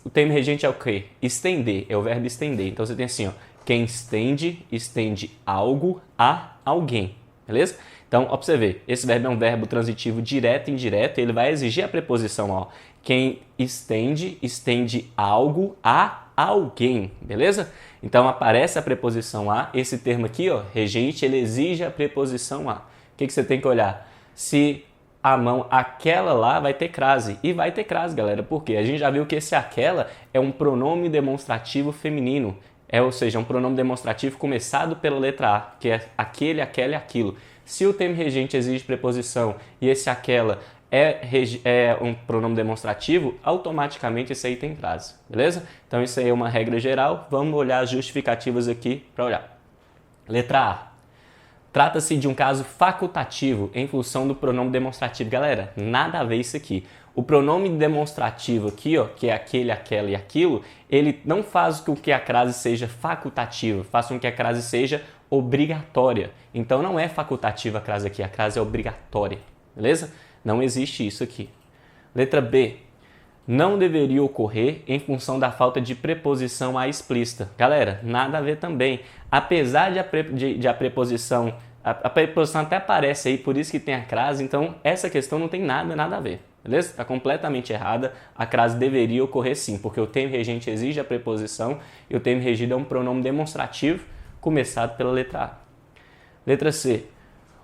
O termo regente é o quê? Estender, é o verbo estender. Então você tem assim, ó, quem estende algo a alguém, beleza? Então, ó, pra você ver, esse verbo é um verbo transitivo direto e indireto, ele vai exigir a preposição, ó. Quem estende, estende algo a alguém, beleza? Então, aparece a preposição a, esse termo aqui, ó, regente, ele exige a preposição a. O que você tem que olhar? Se a mão aquela lá vai ter crase. E vai ter crase, galera. Por quê? A gente já viu que esse aquela é um pronome demonstrativo feminino. Ou seja, um pronome demonstrativo começado pela letra A, que é aquele, aquela e aquilo. Se o termo regente exige preposição e esse aquela é um pronome demonstrativo, automaticamente esse aí tem crase. Beleza? Então isso aí é uma regra geral. Vamos olhar as justificativas aqui para olhar. Letra A. Trata-se de um caso facultativo em função do pronome demonstrativo. Galera, nada a ver isso aqui. O pronome demonstrativo aqui, ó, que é aquele, aquela e aquilo, ele não faz com que a crase seja facultativa, faz com que a crase seja obrigatória. Então não é facultativa a crase aqui, a crase é obrigatória. Beleza? Não existe isso aqui. Letra B. Não deveria ocorrer em função da falta de preposição a explícita. Galera, nada a ver também. Apesar de a preposição até aparece aí, por isso que tem a crase, então essa questão não tem nada a ver. Beleza? Está completamente errada. A crase deveria ocorrer sim, porque o termo regente exige a preposição e o termo regido é um pronome demonstrativo começado pela letra A. Letra C.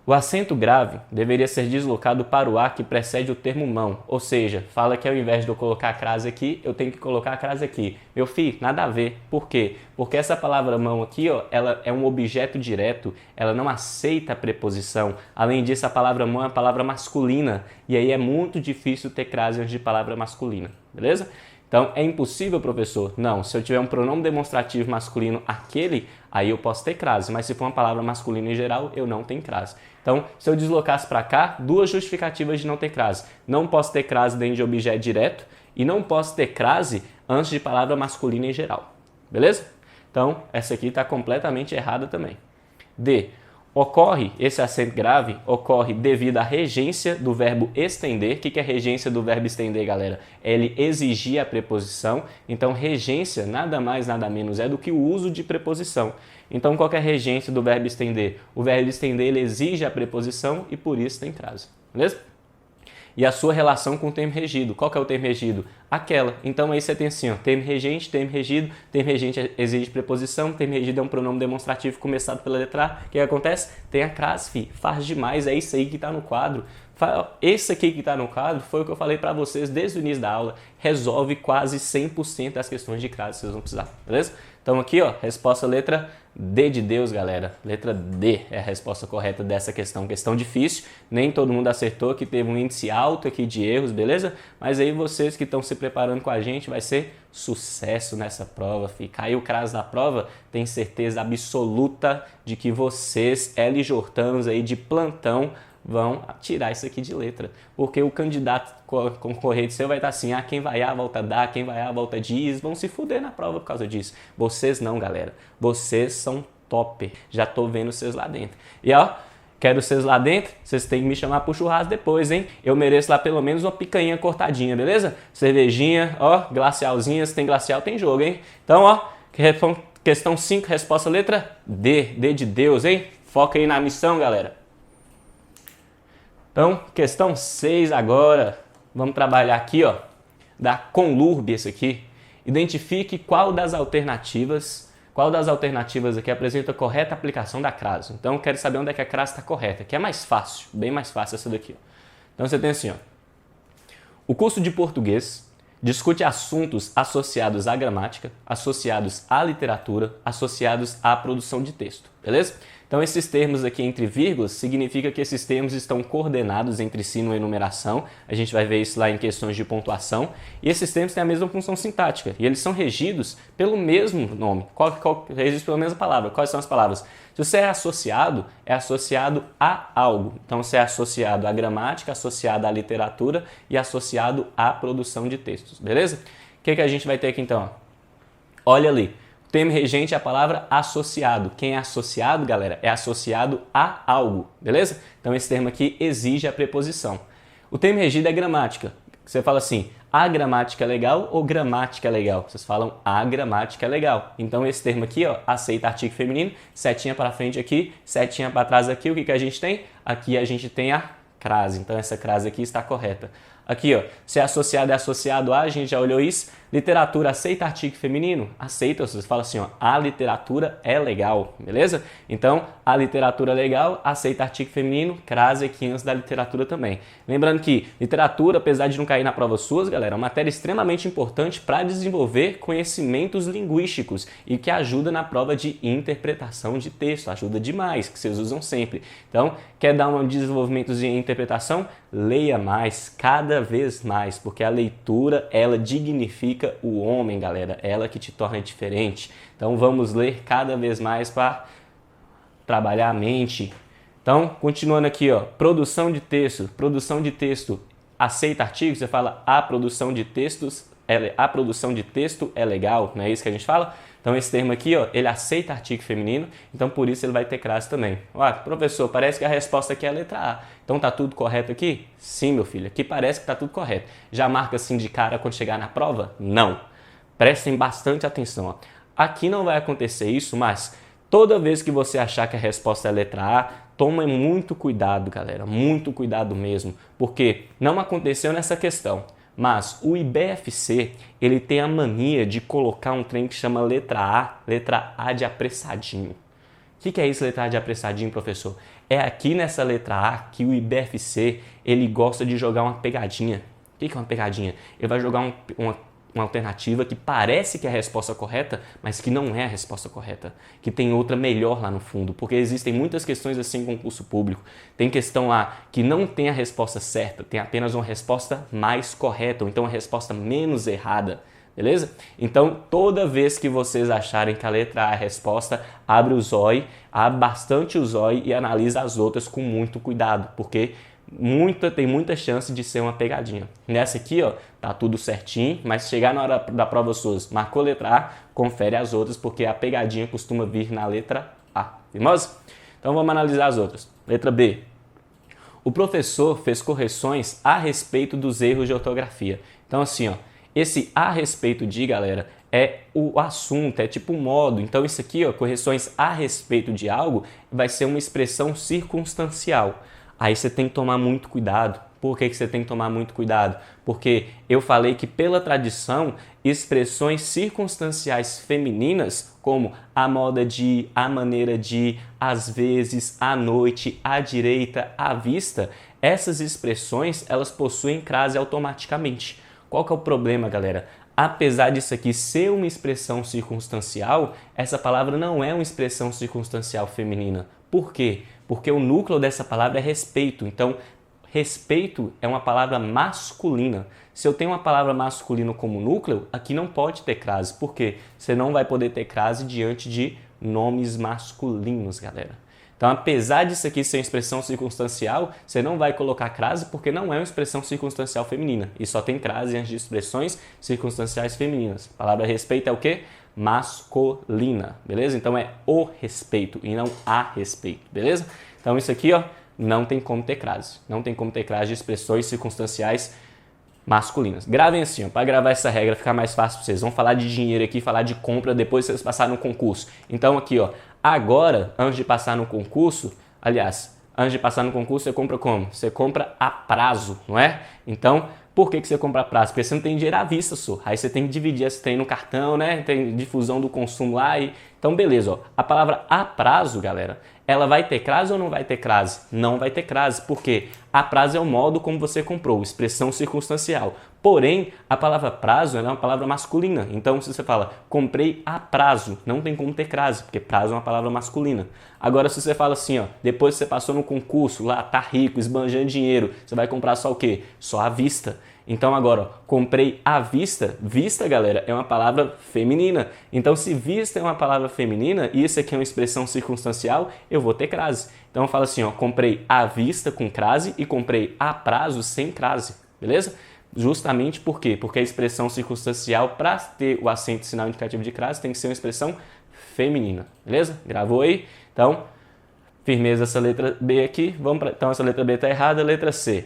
O acento grave deveria ser deslocado para o A que precede o termo mão, ou seja, fala que ao invés de eu colocar a crase aqui, eu tenho que colocar a crase aqui. Meu filho, nada a ver. Por quê? Porque essa palavra mão aqui, ó, ela é um objeto direto, ela não aceita a preposição. Além disso, a palavra mão é uma palavra masculina, e aí é muito difícil ter crase antes de palavra masculina, beleza? Então, é impossível, professor? Não, se eu tiver um pronome demonstrativo masculino aquele, aí eu posso ter crase, mas se for uma palavra masculina em geral, eu não tenho crase. Então, se eu deslocasse para cá, duas justificativas de não ter crase. Não posso ter crase dentro de objeto direto e não posso ter crase antes de palavra masculina em geral. Beleza? Então, essa aqui está completamente errada também. D. Esse acento grave ocorre devido à regência do verbo estender. O que é regência do verbo estender, galera? Ele exigir a preposição. Então, regência nada mais, nada menos é do que o uso de preposição. Então, qual é a regência do verbo estender? O verbo estender ele exige a preposição e por isso tem crase. Beleza? E a sua relação com o termo regido. Qual que é o termo regido? Aquela. Então aí você tem assim, ó, termo regente exige preposição, termo regido é um pronome demonstrativo começado pela letra A. O que acontece? Tem a crase, fi. Faz demais, é isso aí que está no quadro. Esse aqui que está no quadro foi o que eu falei para vocês desde o início da aula. Resolve quase 100% das questões de crase que vocês vão precisar, beleza? Então aqui, ó, resposta letra D de Deus, galera. Letra D é a resposta correta dessa questão. Questão difícil, nem todo mundo acertou, que teve um índice alto aqui de erros, beleza? Mas aí vocês que estão se preparando com a gente, vai ser sucesso nessa prova, fi. Caiu o crase da prova, tem certeza absoluta de que vocês, LJortanos aí de plantão, vão tirar isso aqui de letra. Porque o candidato concorrente seu vai estar assim, quem vai A, volta dá, quem vai A, volta diz, vão se fuder na prova por causa disso. Vocês não, galera. Vocês são top. Já tô vendo vocês lá dentro. E ó, quero vocês lá dentro, vocês têm que me chamar pro churrasco depois, hein? Eu mereço lá pelo menos uma picanha cortadinha, beleza? Cervejinha, ó, glacialzinha, se tem glacial, tem jogo, hein? Então, ó, questão 5, resposta letra D. D de Deus, hein? Foca aí na missão, galera. Então, questão 6 agora, vamos trabalhar aqui, ó, da conlurbe esse aqui. Identifique qual das alternativas aqui apresenta a correta aplicação da crase. Então, eu quero saber onde é que a crase está correta, que é mais fácil, bem mais fácil essa daqui, ó. Então, você tem assim, ó, o curso de português discute assuntos associados à gramática, associados à literatura, associados à produção de texto, beleza? Então, esses termos aqui entre vírgulas significa que esses termos estão coordenados entre si numa enumeração. A gente vai ver isso lá em questões de pontuação. E esses termos têm a mesma função sintática. E eles são regidos pelo mesmo nome. Regidos pela mesma palavra. Quais são as palavras? Se você é associado a algo. Então, você é associado à gramática, associado à literatura e associado à produção de textos. Beleza? O que a gente vai ter aqui então? Olha ali. O termo regente é a palavra associado. Quem é associado, galera, é associado a algo, beleza? Então esse termo aqui exige a preposição. O termo regido é gramática. Você fala assim, a gramática é legal ou gramática é legal? Vocês falam a gramática é legal. Então esse termo aqui, ó, aceita artigo feminino, setinha para frente aqui, setinha para trás aqui, o que que a gente tem? Aqui a gente tem a crase, então essa crase aqui está correta. Aqui, ó, se é associado a, gente já olhou isso. Literatura aceita artigo feminino? Aceita, vocês falam assim, ó, a literatura é legal, beleza? Então, a literatura é legal, aceita artigo feminino, crase aqui antes da literatura também. Lembrando que literatura, apesar de não cair na prova suas, galera, é uma matéria extremamente importante para desenvolver conhecimentos linguísticos e que ajuda na prova de interpretação de texto, ajuda demais, que vocês usam sempre. Então, quer dar um desenvolvimento de interpretação? Leia mais, cada vez mais, porque a leitura, ela dignifica o homem, galera, ela que te torna diferente. Então vamos ler cada vez mais para trabalhar a mente. Então, continuando aqui, ó, produção de texto aceita artigo, você fala a produção de texto é legal, não é isso que a gente fala? Então esse termo aqui, ó, ele aceita artigo feminino, então por isso ele vai ter crase também. Ó, professor, parece que a resposta aqui é a letra A. Então tá tudo correto aqui? Sim, meu filho, aqui parece que tá tudo correto. Já marca assim de cara quando chegar na prova? Não. Prestem bastante atenção, ó. Aqui não vai acontecer isso, mas toda vez que você achar que a resposta é a letra A, toma muito cuidado, galera, muito cuidado mesmo, porque não aconteceu nessa questão. Mas o IBFC, ele tem a mania de colocar um trem que chama letra A de apressadinho. O que é isso, letra A de apressadinho, professor? É aqui nessa letra A que o IBFC, ele gosta de jogar uma pegadinha. O que é uma pegadinha? Ele vai jogar uma alternativa que parece que é a resposta correta, mas que não é a resposta correta, que tem outra melhor lá no fundo, porque existem muitas questões assim em concurso público. Tem questão lá que não tem a resposta certa, tem apenas uma resposta mais correta, ou então uma resposta menos errada, beleza? Então, toda vez que vocês acharem que a letra A é a resposta, abre bastante o zóio e analisa as outras com muito cuidado, porque tem muita chance de ser uma pegadinha. Nessa aqui, ó, tá tudo certinho, mas chegar na hora da prova suas, marcou letra A, confere as outras, porque a pegadinha costuma vir na letra A. Firmoso? Então vamos analisar as outras. Letra B. O professor fez correções a respeito dos erros de ortografia. Então assim, ó, esse a respeito de, galera, é o assunto, é tipo um modo. Então isso aqui, ó, correções a respeito de algo, vai ser uma expressão circunstancial. Aí você tem que tomar muito cuidado. Por que você tem que tomar muito cuidado? Porque eu falei que, pela tradição, expressões circunstanciais femininas, como a moda de, a maneira de, às vezes, à noite, à direita, à vista, essas expressões, elas possuem crase automaticamente. Qual que é o problema, galera? Apesar disso aqui ser uma expressão circunstancial, essa palavra não é uma expressão circunstancial feminina. Por quê? Porque o núcleo dessa palavra é respeito. Então, respeito é uma palavra masculina. Se eu tenho uma palavra masculina como núcleo, aqui não pode ter crase. Por quê? Você não vai poder ter crase diante de nomes masculinos, galera. Então, apesar disso aqui ser uma expressão circunstancial, você não vai colocar crase porque não é uma expressão circunstancial feminina. E só tem crase antes de expressões circunstanciais femininas. A palavra respeito é o quê? Masculina, beleza? Então é o respeito e não a respeito, beleza? Então isso aqui, ó, não tem como ter crase. Não tem como ter crase de expressões circunstanciais masculinas. Gravem assim, ó, para gravar essa regra ficar mais fácil para vocês. Vamos falar de dinheiro aqui, falar de compra depois que vocês passarem no concurso. Então aqui, ó, agora, antes de passar no concurso, aliás, antes de passar no concurso, você compra como? Você compra a prazo, não é? Então, por que você compra a prazo? Porque você não tem dinheiro à vista, só. Aí você tem que dividir esse trem no cartão, né? Tem difusão do consumo lá. Então, beleza, ó. A palavra a prazo, galera, ela vai ter crase ou não vai ter crase? Não vai ter crase, porque a prazo é o modo como você comprou, expressão circunstancial. Porém, a palavra prazo é uma palavra masculina. Então, se você fala, comprei a prazo, não tem como ter crase, porque prazo é uma palavra masculina. Agora, se você fala assim, ó, depois que você passou no concurso, lá, tá rico, esbanjando dinheiro, você vai comprar só o quê? Só à vista. Então agora, ó, comprei à vista. Vista, galera, é uma palavra feminina. Então se vista é uma palavra feminina e isso aqui é uma expressão circunstancial, eu vou ter crase. Então eu falo assim, ó, comprei à vista com crase e comprei a prazo sem crase, beleza? Justamente por quê? Porque a expressão circunstancial, para ter o acento sinal indicativo de crase, tem que ser uma expressão feminina, beleza? Gravou aí? Então, firmeza essa letra B aqui. Vamos pra... Então essa letra B está errada, letra C.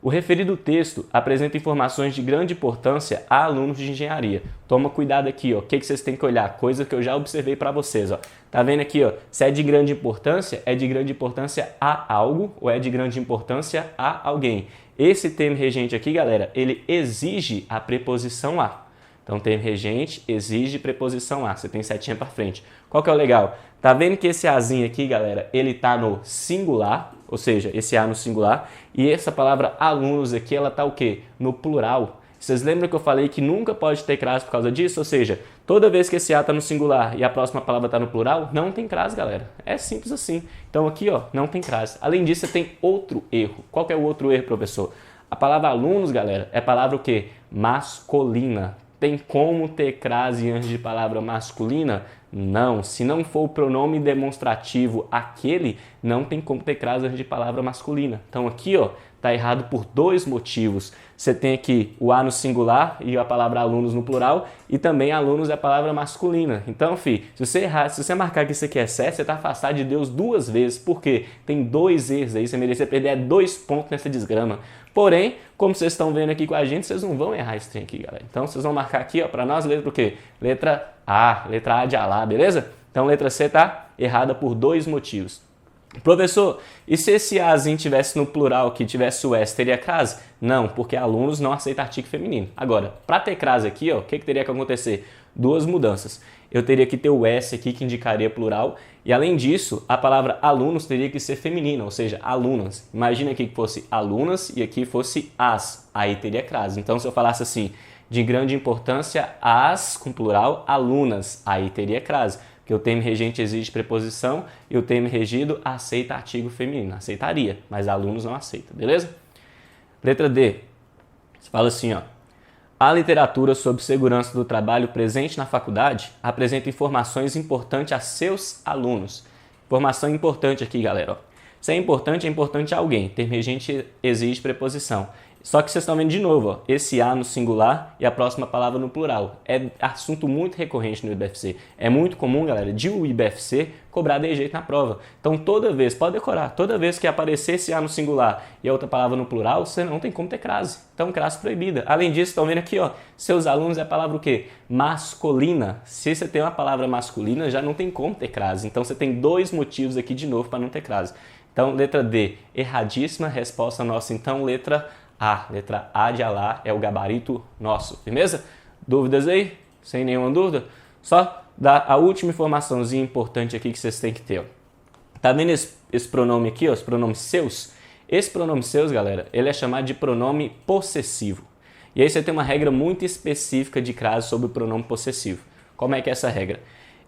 O referido texto apresenta informações de grande importância a alunos de engenharia. Toma cuidado aqui, ó. O que vocês têm que olhar? Coisa que eu já observei para vocês, ó. Tá vendo aqui, ó? Se é de grande importância, é de grande importância a algo ou é de grande importância a alguém. Esse termo regente aqui, galera, ele exige a preposição a. Então, termo regente exige preposição a. Você tem setinha para frente. Qual que é o legal? Tá vendo que esse azinho aqui, galera, ele tá no singular, ou seja, esse a no singular, e essa palavra alunos aqui, ela tá o quê? No plural. Vocês lembram que eu falei que nunca pode ter crase por causa disso? Ou seja, toda vez que esse a tá no singular e a próxima palavra tá no plural, não tem crase, galera. É simples assim. Então aqui, ó, não tem crase. Além disso, você tem outro erro. Qual que é o outro erro, professor? A palavra alunos, galera, é palavra o quê? Masculina. Tem como ter crase antes de palavra masculina? Não. Se não for o pronome demonstrativo aquele, não tem como ter crase antes de palavra masculina. Então aqui, ó, tá errado por dois motivos. Você tem aqui o a no singular e a palavra alunos no plural, e também alunos é a palavra masculina. Então, se você errar, se você marcar que isso aqui é certo, você tá afastado de Deus duas vezes. Por quê? Tem dois erros aí, você merecia perder 2 pontos nessa desgrama. Porém, como vocês estão vendo aqui com a gente, vocês não vão errar esse trem aqui, galera. Então, vocês vão marcar aqui, ó, para nós, letra o quê? Letra A de Alá, beleza? Então, letra C tá errada por dois motivos. Professor, e se esse azinho tivesse no plural, que tivesse o S, teria crase? Não, porque alunos não aceitam artigo feminino. Agora, para ter crase aqui, ó, o que teria que acontecer? Duas mudanças. Eu teria que ter o S aqui, que indicaria plural, e além disso, a palavra alunos teria que ser feminina, ou seja, alunas. Imagina aqui que fosse alunas e aqui fosse as, aí teria crase. Então, se eu falasse assim, de grande importância, as, com plural, alunas, aí teria crase. Porque o termo regente exige preposição e o termo regido aceita artigo feminino. Aceitaria, mas alunos não aceitam, beleza? Letra D. Você fala assim, ó. A literatura sobre segurança do trabalho presente na faculdade apresenta informações importantes a seus alunos. Informação importante aqui, galera. Ó. Se é importante a alguém. Termo regente exige preposição. Só que vocês estão vendo de novo, ó, esse A no singular e a próxima palavra no plural. É assunto muito recorrente no IBFC. É muito comum, galera, de o IBFC cobrar de jeito na prova. Então, toda vez, pode decorar, toda vez que aparecer esse A no singular e a outra palavra no plural, você não tem como ter crase. Então, crase proibida. Além disso, estão vendo aqui, ó, seus alunos é a palavra o quê? Masculina. Se você tem uma palavra masculina, já não tem como ter crase. Então, você tem dois motivos aqui de novo para não ter crase. Então, letra D, erradíssima. Resposta nossa, então, letra A de Alá é o gabarito nosso, firmeza? Dúvidas aí? Sem nenhuma dúvida? Só dar a última informaçãozinha importante aqui que vocês têm que ter. Ó. Tá vendo esse pronome aqui, ó, os pronomes seus? Esse pronome seus, galera, ele é chamado de pronome possessivo. E aí você tem uma regra muito específica de crase sobre o pronome possessivo. Como é que é essa regra?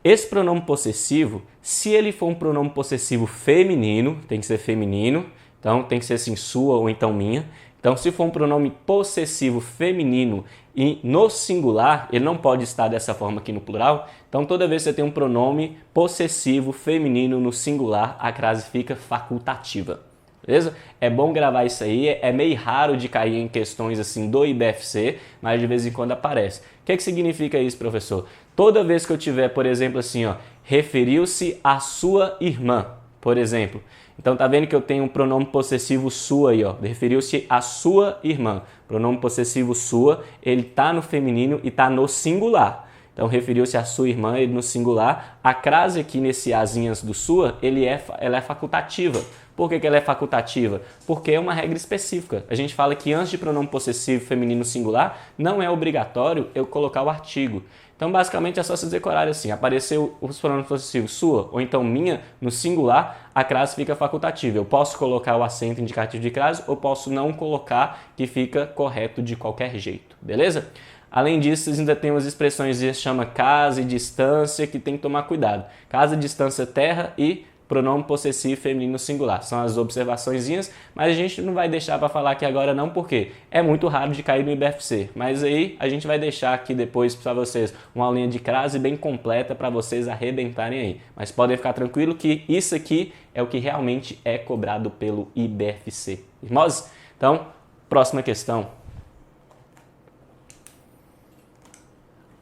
Esse pronome possessivo, se ele for um pronome possessivo feminino, tem que ser feminino, então tem que ser assim sua ou então minha. Então, se for um pronome possessivo feminino e no singular, ele não pode estar dessa forma aqui no plural. Então, toda vez que você tem um pronome possessivo feminino no singular, a crase fica facultativa. Beleza? É bom gravar isso aí, é meio raro de cair em questões assim do IBFC, mas de vez em quando aparece. O que significa isso, professor? Toda vez que eu tiver, por exemplo, assim, ó, referiu-se à sua irmã, por exemplo. Então, tá vendo que eu tenho um pronome possessivo sua aí, ó. Referiu-se à sua irmã. Pronome possessivo sua, ele tá no feminino e tá no singular. Então, referiu-se à sua irmã, ele no singular. A crase aqui nesse azinhas do sua, ela é facultativa. Por que ela é facultativa? Porque é uma regra específica. A gente fala que antes de pronome possessivo feminino singular, não é obrigatório eu colocar o artigo. Então, basicamente, é só vocês decorarem assim. Apareceu os pronomes possessivos sua ou então minha no singular, a crase fica facultativa. Eu posso colocar o acento indicativo de crase ou posso não colocar, que fica correto de qualquer jeito. Beleza? Além disso, vocês ainda tem umas expressões que se chama casa e distância, que tem que tomar cuidado. Casa, distância, terra e pronome possessivo feminino singular. São as observaçõezinhas, mas a gente não vai deixar para falar aqui agora não, porque é muito raro de cair no IBFC. Mas aí a gente vai deixar aqui depois para vocês uma aulinha de crase bem completa para vocês arrebentarem aí. Mas podem ficar tranquilo que isso aqui é o que realmente é cobrado pelo IBFC. Irmãos? Então, próxima questão.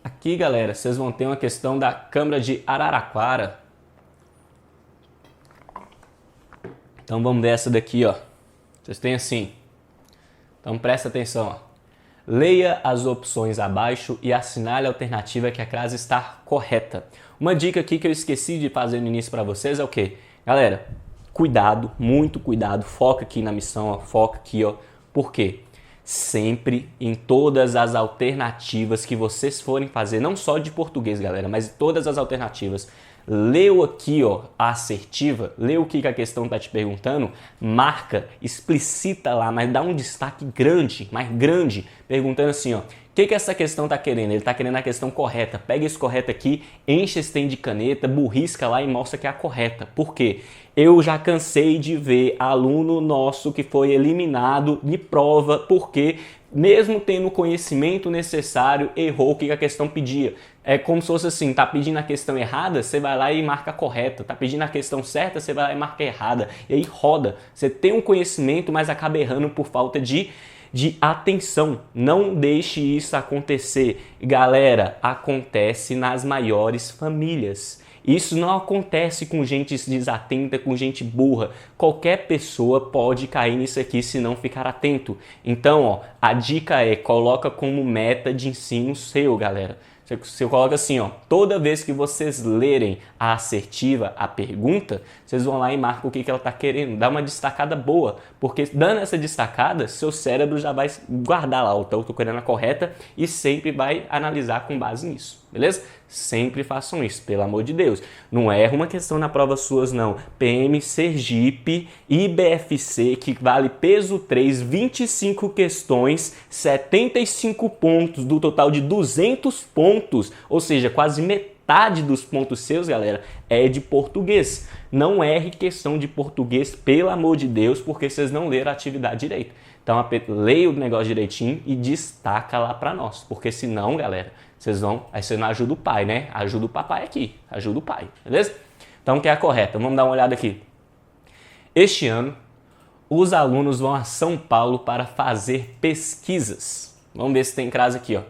Aqui, galera, vocês vão ter uma questão da Câmara de Araraquara. Então vamos ver essa daqui, ó. Vocês têm assim. Então presta atenção, ó. Leia as opções abaixo e assinale a alternativa que a crase está correta. Uma dica aqui que eu esqueci de fazer no início para vocês é o quê? Galera, cuidado, muito cuidado, foca aqui na missão, ó, foca aqui, ó. Por quê? Sempre em todas as alternativas que vocês forem fazer, não só de português, galera, mas todas as alternativas. Leu aqui, ó, a assertiva, leu o que a questão está te perguntando, marca, explicita lá, mas dá um destaque grande, mais grande, perguntando assim, ó, o que essa questão está querendo? Ele está querendo a questão correta. Pega esse correto aqui, enche esse tem de caneta, burrisca lá e mostra que é a correta. Por quê? Eu já cansei de ver aluno nosso que foi eliminado de prova porque, mesmo tendo o conhecimento necessário, errou o que a questão pedia. É como se fosse assim, tá pedindo a questão errada, você vai lá e marca a correta. Tá pedindo a questão certa, você vai lá e marca a errada. E aí roda. Você tem um conhecimento, mas acaba errando por falta de atenção. Não deixe isso acontecer. Galera, acontece nas maiores famílias. Isso não acontece com gente desatenta, com gente burra. Qualquer pessoa pode cair nisso aqui se não ficar atento. Então, ó, a dica é, coloca como meta de ensino seu, galera. Você coloca assim, ó, toda vez que vocês lerem a assertiva, a pergunta, vocês vão lá e marcam o que ela está querendo. Dá uma destacada boa, porque dando essa destacada, seu cérebro já vai guardar lá, então eu estou querendo a correta e sempre vai analisar com base nisso, beleza? Sempre façam isso, pelo amor de Deus. Não erra uma questão na prova suas, não. PM, Sergipe, IBFC, que vale peso 3, 25 questões, 75 pontos do total de 200 pontos, ou seja, quase metade dos pontos seus, galera, é de português. Não erre questão de português, pelo amor de Deus, porque vocês não leram a atividade direito. Então, leia o negócio direitinho e destaca lá para nós, porque senão, galera, aí você não ajuda o pai, né? Ajuda o papai aqui, ajuda o pai, beleza? Então, que é a correta? Vamos dar uma olhada aqui. Este ano, os alunos vão a São Paulo para fazer pesquisas. Vamos ver se tem crase aqui, ó.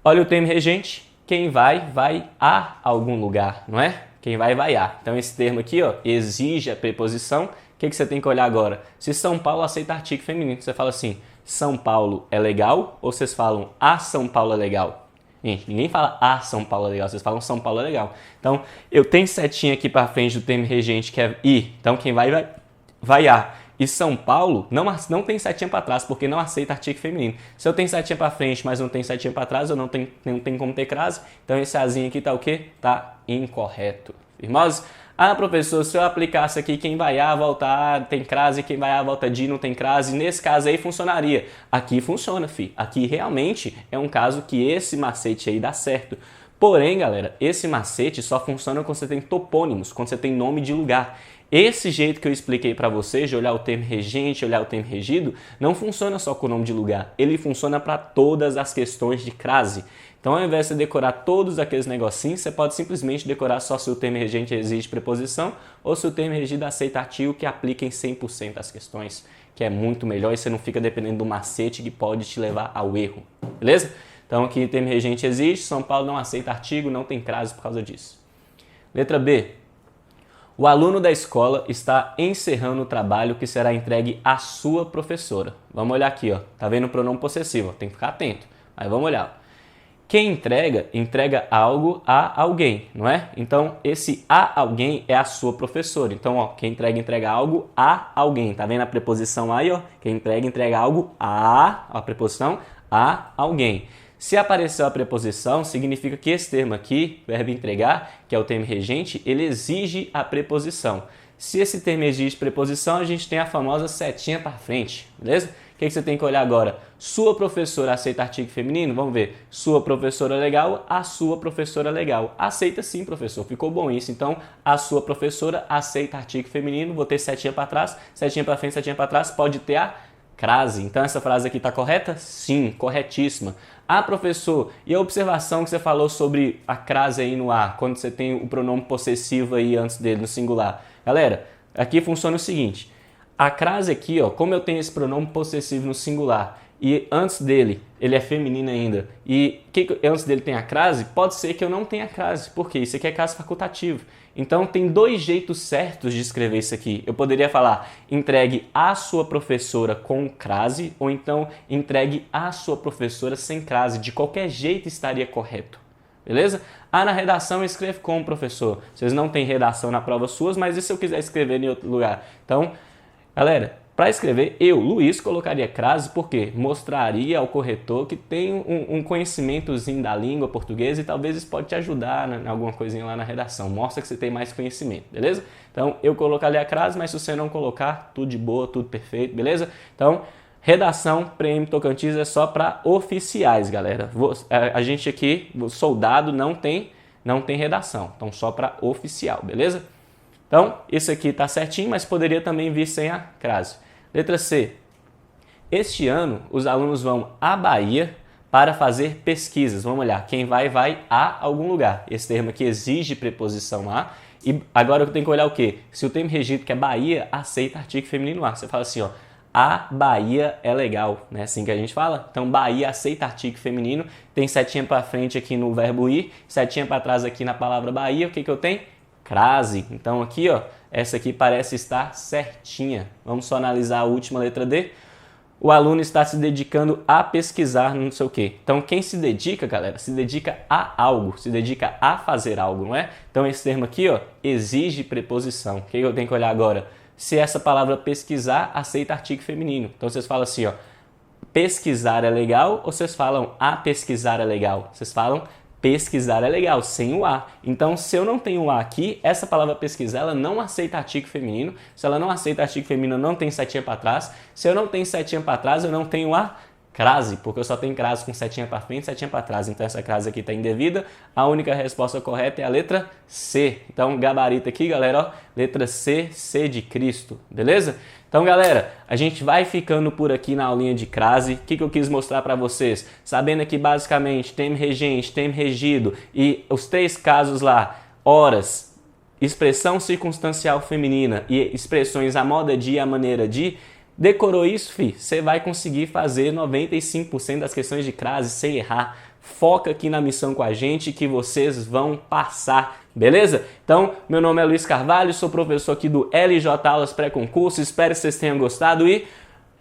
Olha o termo regente, quem vai a algum lugar, não é? Quem vai a. Então, esse termo aqui, ó, exige a preposição. O que você tem que olhar agora? Se São Paulo aceita artigo feminino, você fala assim, São Paulo é legal? Ou vocês falam a São Paulo é legal? Gente, ninguém fala a São Paulo é legal, vocês falam São Paulo é legal. Então, eu tenho setinha aqui para frente do termo regente que é i. Então, quem vai a. E São Paulo não tem setinha para trás, porque não aceita artigo feminino. Se eu tenho setinha para frente, mas não tem setinha para trás, eu não tem como ter crase. Então, esse azinho aqui tá o quê? Tá incorreto. Irmãos? Ah, professor, se eu aplicasse aqui quem vai A, volta A, tem crase, quem vai A, volta D, não tem crase, nesse caso aí funcionaria. Aqui funciona, fi. Aqui realmente é um caso que esse macete aí dá certo. Porém, galera, esse macete só funciona quando você tem topônimos, quando você tem nome de lugar. Esse jeito que eu expliquei para vocês, de olhar o termo regente, olhar o termo regido, não funciona só com o nome de lugar. Ele funciona para todas as questões de crase. Então, ao invés de você decorar todos aqueles negocinhos, você pode simplesmente decorar só se o termo regente exige preposição ou se o termo regido aceita artigo que aplica em 100% das questões, que é muito melhor e você não fica dependendo do macete que pode te levar ao erro, beleza? Então, aqui o termo regente exige, São Paulo não aceita artigo, não tem crase por causa disso. Letra B. O aluno da escola está encerrando o trabalho que será entregue à sua professora. Vamos olhar aqui, ó. Tá vendo o pronome possessivo? Tem que ficar atento. Aí vamos olhar. Quem entrega algo a alguém, não é? Então, esse a alguém é a sua professora. Então, ó, quem entrega algo a alguém. Tá vendo a preposição aí, ó? Quem entrega algo a preposição a alguém. Se apareceu a preposição, significa que esse termo aqui, verbo entregar, que é o termo regente, ele exige a preposição. Se esse termo exige preposição, a gente tem a famosa setinha para frente, beleza? O que você tem que olhar agora? Sua professora aceita artigo feminino? Vamos ver. Sua professora legal, a sua professora legal. Aceita sim, professor. Ficou bom isso. Então, a sua professora aceita artigo feminino. Vou ter setinha para trás, setinha para frente, setinha para trás. Pode ter a crase. Então, essa frase aqui está correta? Sim, corretíssima. Ah, professor, e a observação que você falou sobre a crase aí no A, quando você tem o pronome possessivo aí antes dele, no singular? Galera, aqui funciona o seguinte. A crase aqui, ó, como eu tenho esse pronome possessivo no singular e antes dele ele é feminino ainda, e antes dele tem a crase, pode ser que eu não tenha crase. Por quê? Isso aqui é caso facultativo. Então tem dois jeitos certos de escrever isso aqui. Eu poderia falar entregue à sua professora com crase, ou então entregue à sua professora sem crase. De qualquer jeito estaria correto. Beleza? Na redação eu escrevo como professor. Vocês não têm redação na prova suas, mas e se eu quiser escrever em outro lugar? Então, galera, para escrever, eu, Luiz, colocaria crase porque mostraria ao corretor que tem um conhecimentozinho da língua portuguesa e talvez isso pode te ajudar em alguma coisinha lá na redação. Mostra que você tem mais conhecimento, beleza? Então, eu colocaria a crase, mas se você não colocar, tudo de boa, tudo perfeito, beleza? Então, redação Prêmio Tocantins é só para oficiais, galera. A gente aqui, o soldado, não tem redação, então só para oficial, beleza? Então, isso aqui está certinho, mas poderia também vir sem a crase. Letra C. Este ano, os alunos vão à Bahia para fazer pesquisas. Vamos olhar, quem vai a algum lugar. Esse termo aqui exige preposição a. E agora eu tenho que olhar o quê? Se o termo regido, que é Bahia, aceita artigo feminino a. Você fala assim, ó, a Bahia é legal, né? Assim que a gente fala. Então, Bahia aceita artigo feminino. Tem setinha para frente aqui no verbo ir, setinha para trás aqui na palavra Bahia. O que eu tenho? Crase. Então aqui, ó, essa aqui parece estar certinha. Vamos só analisar a última letra D. O aluno está se dedicando a pesquisar não sei o quê. Então quem se dedica, galera, se dedica a algo, se dedica a fazer algo, não é? Então esse termo aqui, ó, exige preposição. O que eu tenho que olhar agora? Se essa palavra pesquisar aceita artigo feminino. Então vocês falam assim, ó, pesquisar é legal ou vocês falam a pesquisar é legal? Vocês falam pesquisar é legal, sem o A. Então, se eu não tenho o A aqui, essa palavra pesquisar, ela não aceita artigo feminino. Se ela não aceita artigo feminino, não tem setinha para trás. Se eu não tenho setinha para trás, eu não tenho a crase, porque eu só tenho crase com setinha para frente e setinha para trás. Então, essa crase aqui está indevida. A única resposta correta é a letra C. Então, gabarito aqui, galera, ó, letra C, C de Cristo, beleza? Então, galera, a gente vai ficando por aqui na aulinha de crase. O que eu quis mostrar para vocês? Sabendo aqui, basicamente, termo regente, termo regido e os três casos lá, horas, expressão circunstancial feminina e expressões a moda de e a maneira de, decorou isso, fi? Você vai conseguir fazer 95% das questões de crase sem errar. Foca aqui na missão com a gente que vocês vão passar, beleza? Então, meu nome é Luiz Carvalho, sou professor aqui do LJ Aulas Pré-Concurso, espero que vocês tenham gostado e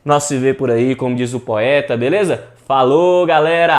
nós se vê por aí, como diz o poeta, beleza? Falou, galera!